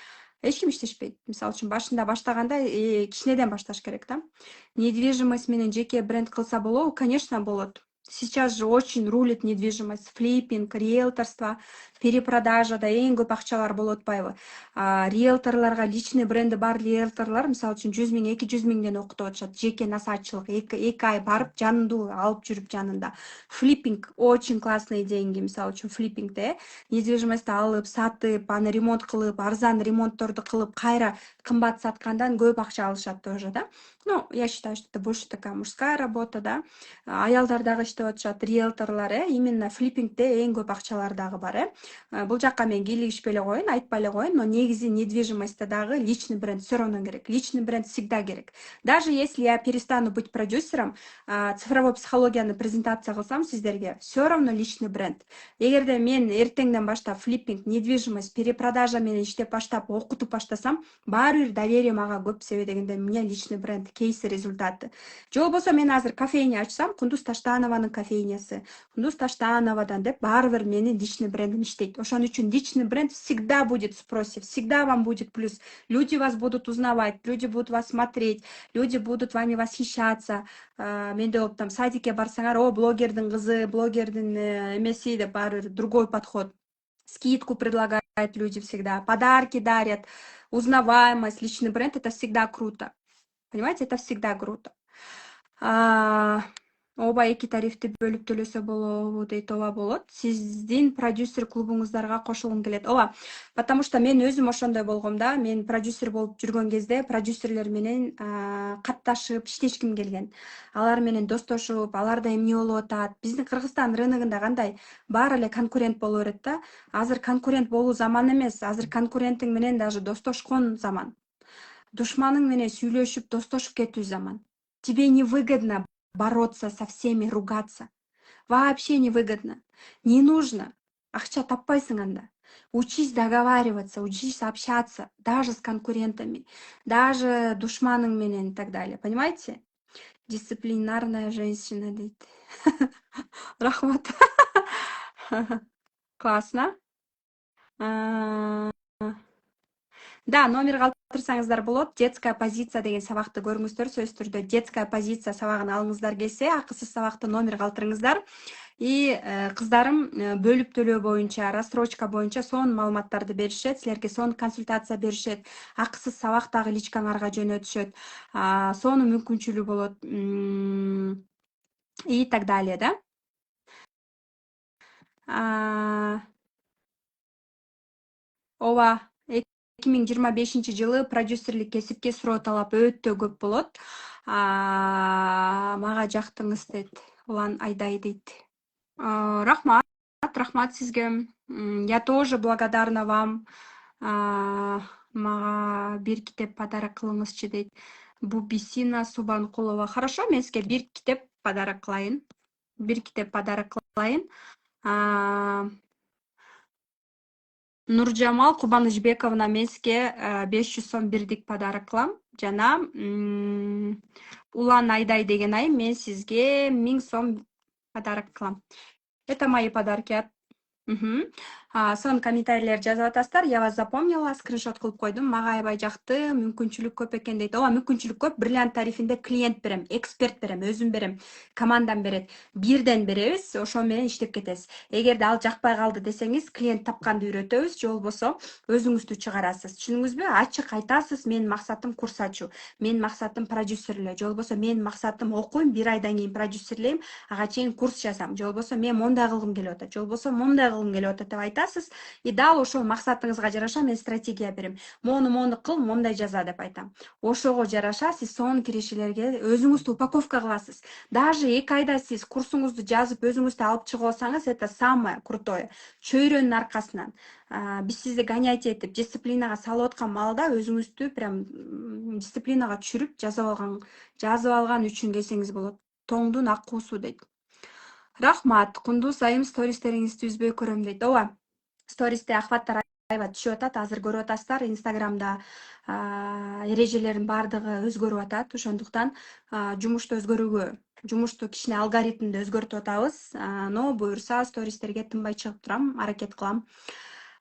S1: эч ким иштешпейт. Мисалы үчүн башында баштаганда кичинеден башташ керек да. Недвижимость менен жеке бренд кылса болобу? Конечно, болот. Сейчас же очень рулит недвижимость, флиппинг, риэлторство, перепродажада эң көп акчалар болуп атпайбы? Риэлторлорго личный бренди бар риэлторлор мисалы үчүн 100 000, 200 000ден окутуп атышат. Жеке насаатчылык 2 ай барып жанындуу алып жүрүп жанында. Флиппинг очень классный деньги, мисалы үчүн флиппингде недвижимость алып, сатып, аны ремонт кылып, арзан ремонтторду кылып, кайра кымбат саткандан көп акча алышат тоже, да. Ну, я считаю, что это больше такая мужская работа, да. Аялдар дагы иштеп атышат, риэлторлор, именно флиппингде эң көп акчалар дагы бар, Бул жакка мен кийлигишпей эле коеюн, айтпай эле коеюн, но негизи недвижимостьте дагы личный бренд все равно керек. Личный бренд всегда керек. Даже если я перестану быть продюсером, цифровой психологияны презентация кылсам сиздерге, все равно личный бренд. Эгерде мен эртеңден баштап флиппинг, недвижимость, перепродажа менен иштеп баштап, окутуп баштасам, баары бир доверие мага көп, себеби дегенде у меня личный бренд, кейсы, результаты. Же болбосо мен азыр кофейня ачсам, Кундуз Таштанованын кофейнясы, Кундуз Таштановадан деп баары бир менин личный брендим иштейт. Ошон үчүн личный бренд всегда будет в спросе, всегда вам будет плюс. Люди вас будут узнавать, люди будут вас смотреть, люди будут вами восхищаться. Менде болуп там садикке барсаңар, блогердин кызы, блогердин эмеси деп баары бир другой подход. Скидку предлагают люди всегда, подарки дарят, узнаваемость, личный бренд — это всегда круто. Понимаете, это всегда круто. Оба эки тарифти бөлүп төлөсө болобу дейт. Ооба болот. Сиздин продюсер клубуңуздарга кошулгум келет. Ооба, потому что мен өзүм ошондой болгом да. Мен продюсер болуп жүргөн кезде продюсерлер менен катташып иштешким келген. Алар менен достошуп, аларда эмне болуп атат? Биздин Кыргызстан рыногунда кандай? Баары эле конкурент боло берет да. Азыр конкурент болуу заман эмес. Азыр конкурентиң менен даже достошкон заман. Душманың менен сүйлөшүп, достошуп кетүү заман. Тебе невыгодно бороться со всеми, ругаться. Вообще невыгодно. Не нужно. Акча таппайсың анда. Учись договариваться, учись общаться, даже с конкурентами, даже душманың менен и так далее. Понимаете? Дисциплинарная женщина дейт. Рахмат. Классно. Да, номер калтырсаңыздар болот. Детская позиция деген сабакты көрүңүздөр. Сөзсүз түрдө детская позиция сабагын алыңыздар келсе, акысыз сабакты номер калтырыңыздар. И кыздарым бөлүп төлөө боюнча, рассрочка боюнча сонун маалыматтарды беришет, силерге сонун консультация беришет, акысыз сабак дагы личкаңарга жөнөтүшөт, сонун мүмкүнчүлүгү болот и так далее, да. Ооба, 2025-жылы продюсерлик кесипке суроо талап өтө көп болот. Мага жактыңыз дейт. Улан Айдай дейт. Рахмат, рахмат сизге. Я тоже благодарна вам. Мага бир китеп подарок кылыңызчы дейт. Бубисина Субанкулова. Хорошо, мен сизге бир китеп подарок кылайын. Бир китеп подарок кылайын. Нуржамал Кубанычбековна, мен сизге 500 сом бирдик подарок кылам. Жана Улан Айдай деген айым, мен сизге 1000 сом подарок кылам. Это мои подарки. Сон комментарийлер жазып атасыздар. Я вас запомнила, скриншот кылып койдум. Мага аябай жакты, мүмкүнчүлүк көп экен дейт. Ооба, мүмкүнчүлүк көп. Бриллиант тарифинде клиент берем, эксперт берем, өзүм берем, командам берет. Бирден беребиз, ошо менен иштеп кетесиз. Эгерде ал жакпай калды десеңиз, клиент тапканды үйрөтөбүз, же болбосо өзүңүздү чыгарасыз. Түшүндүңүзбү? Ачык айтасыз, менин максатым курс ачуу, менин максатым продюсерлөө, же болбосо менин максатым окуйм, 1 айдан кийин продюсерлейм, ага чейин курс жазам, же болбосо мен мондай кылгым келип атат, же болбосо мондай кылгым келип атат деп айтасыз. И дал ошол максатыңызга жараша мен стратегия берем. Мону кыл, мондай жаза деп айтам. Ошого жараша сиз сонун киришелерге өзүңүздү упаковка кыласыз. Даже 2 айда сиз курсуңузду жазып, өзүңүздү алып чыгып алсаңыз, это самое крутое. Чөйрөнүн аркасынан. Биз сизди гонять этип, дисциплинага салып аткан маалда өзүңүздү прям дисциплинага түшүрүп жазып алган үчүн келсеңиз болот. Тоңдун акуусу дейт. Рахмат, Кундуз айым, стористериңизди үзбөй көрөм дейт. Ооба, стористе ахваттар аябай түшүп атат, азыр көрүп атасыздар. Инстаграмда эрежелердин баардыгы өзгөрүп атат. Ошондуктан жумушту өзгөрүүгө, жумушту кичине алгоритмди өзгөртүп атабыз. Но буюрса стористерге тынбай чыгып турам, аракет кылам.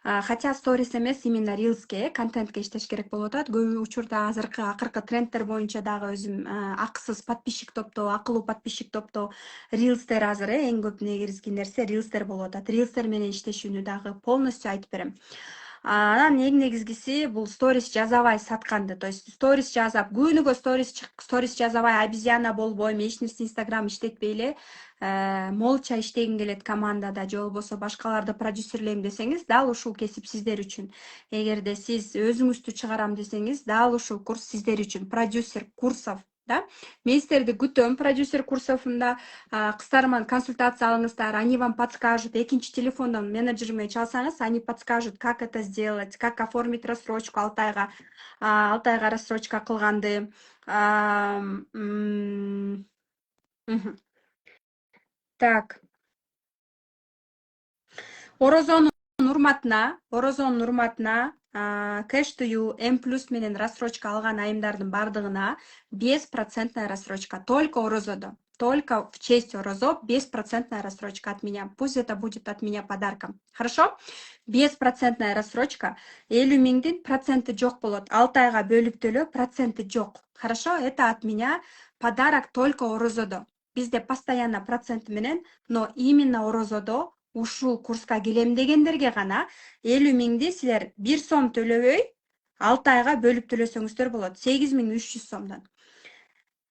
S1: Хотя сторис эмес, именно рилске, контентке иштеш керек болуп атат. Көп учурда акыркы трендтер боюнча дагы өзүм акысыз подписчик топтоо, акылуу подписчик топтоо, рилстер азыр эң көп негизги нерсе рилстер болуп атат. Рилстер менен иштешүүнү дагы полностью айтып берем. Анан эң негизгиси бул сторис жазабай сатканды. То есть сторис жазап, күнүгө сторис жазабай, обезьяна болбойм, эч нерсе Инстаграм иштетпей эле молча иштегим келет командада, же болбосо башкаларды продюсерлейм десеңиз, дал ушул кесип сиздер үчүн. Эгерде сиз өзүңүздү чыгарам десеңиз, дал ушул курс сиздер үчүн. Продюсер курсов, да? Мен сиздерди күтөм продюсер курсовунда. Кыздарыман консультация алыңыздар, они вам подскажут. Экинчи телефондон менеджерime чалсаңыз, они подскажут, как это сделать, как оформить рассрочку 6 айга. 6 айга рассрочка кылганды. Так. Орозонун урматына, Cash to you, М плюс менен рассрочка алган айымдардын бардыгына 5% рассрочка. Только Орозодо. Только в честь Орозо 5% рассрочка от меня. Пусть это будет от меня подарком. Хорошо? 5% рассрочка. 50 миңдин проценти жок болот. 6 айга бөлүп төлөө, проценти жок. Хорошо? Это от меня подарок только Орозодо. Бизде постоянно процент менен, но именно Орозодо ушул курска келем дегендерге гана 50 миңди силер 1 сом төлөбөй 6 айга бөлүп төлөсөңүздөр болот. 8300 сомдон.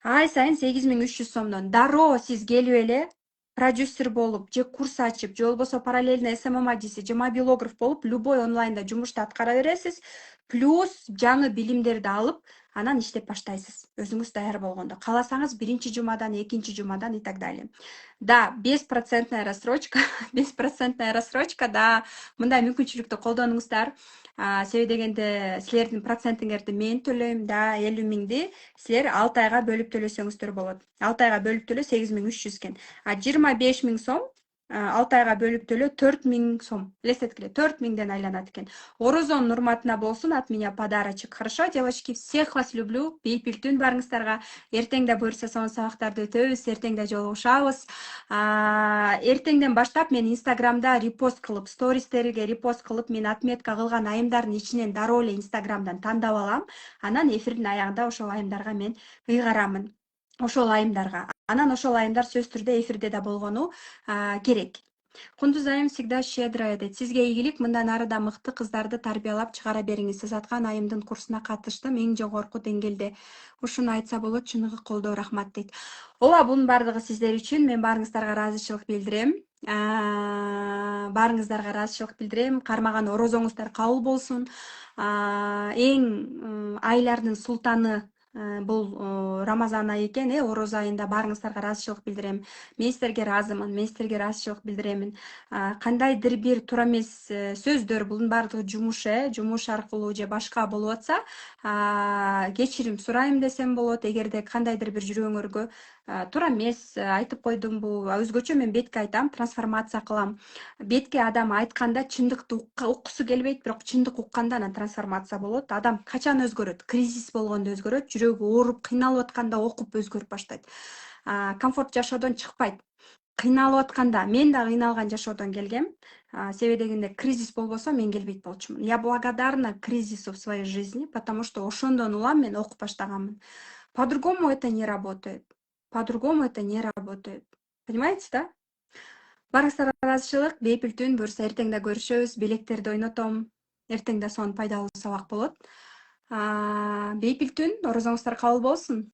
S1: Ай сайын 8300 сомдон. Дароо сиз келип эле продюсер болуп, же курс ачып, же болбосо параллельно СММ адиси, же мобилограф болуп, любой онлайнда жумушту аткара бересиз. Плюс жаңы билимдерди алып, анан иштеп баштайсыз. Өзүңүз даяр болгондо. Кааласаңыз биринчи жумадан, экинчи жумадан и так далее. Да, 5% рассрочка, 5% рассрочка, да, мындай мүмкүнчүлүктү колдонуңуздар. Себеби дегенде силердин процентиңерди мен төлөйм, да, 50 миңди силер 6 айга бөлүп төлөсөңүздөр болот. 6 айга бөлүп төлөө 8300 экен. 25 миң сом 6 айга бөлүп төлөө 4000 сом. Элестеткиле, 4000ден айланат экен. Орозонун урматына болсун, от меня подарочек. Хорошо, девочки, всех вас люблю. Бейпил түн барыңыздарга. Эртеңде буюрса сонун сабактарды өтөбүз, эртеңде жолугушабыз. Эртеңден баштап мен Инстаграмда репост кылып, стористерге репост кылып, мен отметка кылган айымдардын ичинен дароо эле Инстаграмдан тандап алам. Анан эфирдин аягында ошол айымдарга мен ыйгарамын. Ошол айымдарга. Анан ошол айымдар сөзсүз түрдө эфирде да болгону керек. Кундуз айым всегда щедрая дейт. Сизге ийгилик, мындан ары да мыкты кыздарды тарбиялап чыгара бериңиз. Сиз аткан айымдын курсуна катыштым, эң жогорку деңгээлде. Ушуну айтса болот, чыныгы колдоо, рахмат дейт. Ооба, бунун баардыгы сиздер үчүн. Мен баарыңыздарга ыраазычылык билдирем. Баарыңыздарга ыраазычылык билдирем. Кармаган орозоңуздар кабыл болсун. Эң айлардын султаны бул Рамазан айы экен, ороз айында баарыңыздарга ыраазычылык билдирем. Мен сиздерге ыраазымын, мен сиздерге ыраазычылык билдиремин. Кандайдыр бир туура эмес сөздөр, бунун баардыгы жумуш аркылуу же башка болуп атса, кечирим сурайм десем болот. Эгерде кандайдыр бир жүрөгүңөргө туура эмес айтып койдумбу, өзгөчө мен бетке айтам, трансформация кылам. Бетке адам айтканда чындыкты уккусу келбейт, бирок чындык укканда анан трансформация болот. Адам качан өзгөрөт? Кризис болгондо өзгөрөт, жүрөгү ооруп, кыйналып атканда окуп өзгөрүп баштайт. Комфорт жашоодон чыкпайт. Кыйналып атканда, мен да кыйналган жашоодон келгем. Себеби дегенде кризис болбосо мен келбейт болчумун. Я благодарна кризису в своей жизни, потому что ошондон улам мен окуп баштаганмын. По-другому это не работает. По-другому это не работает. Понимаете, да? Баарыңыздарга ыраазычылык. Бейпил түн, буюрса эртеңде көрүшөбүз. Билектерди ойнотом. Эртеңде сонун пайдалуу сабак болот. Бейпил түн, орозоңуздар кабыл болсун.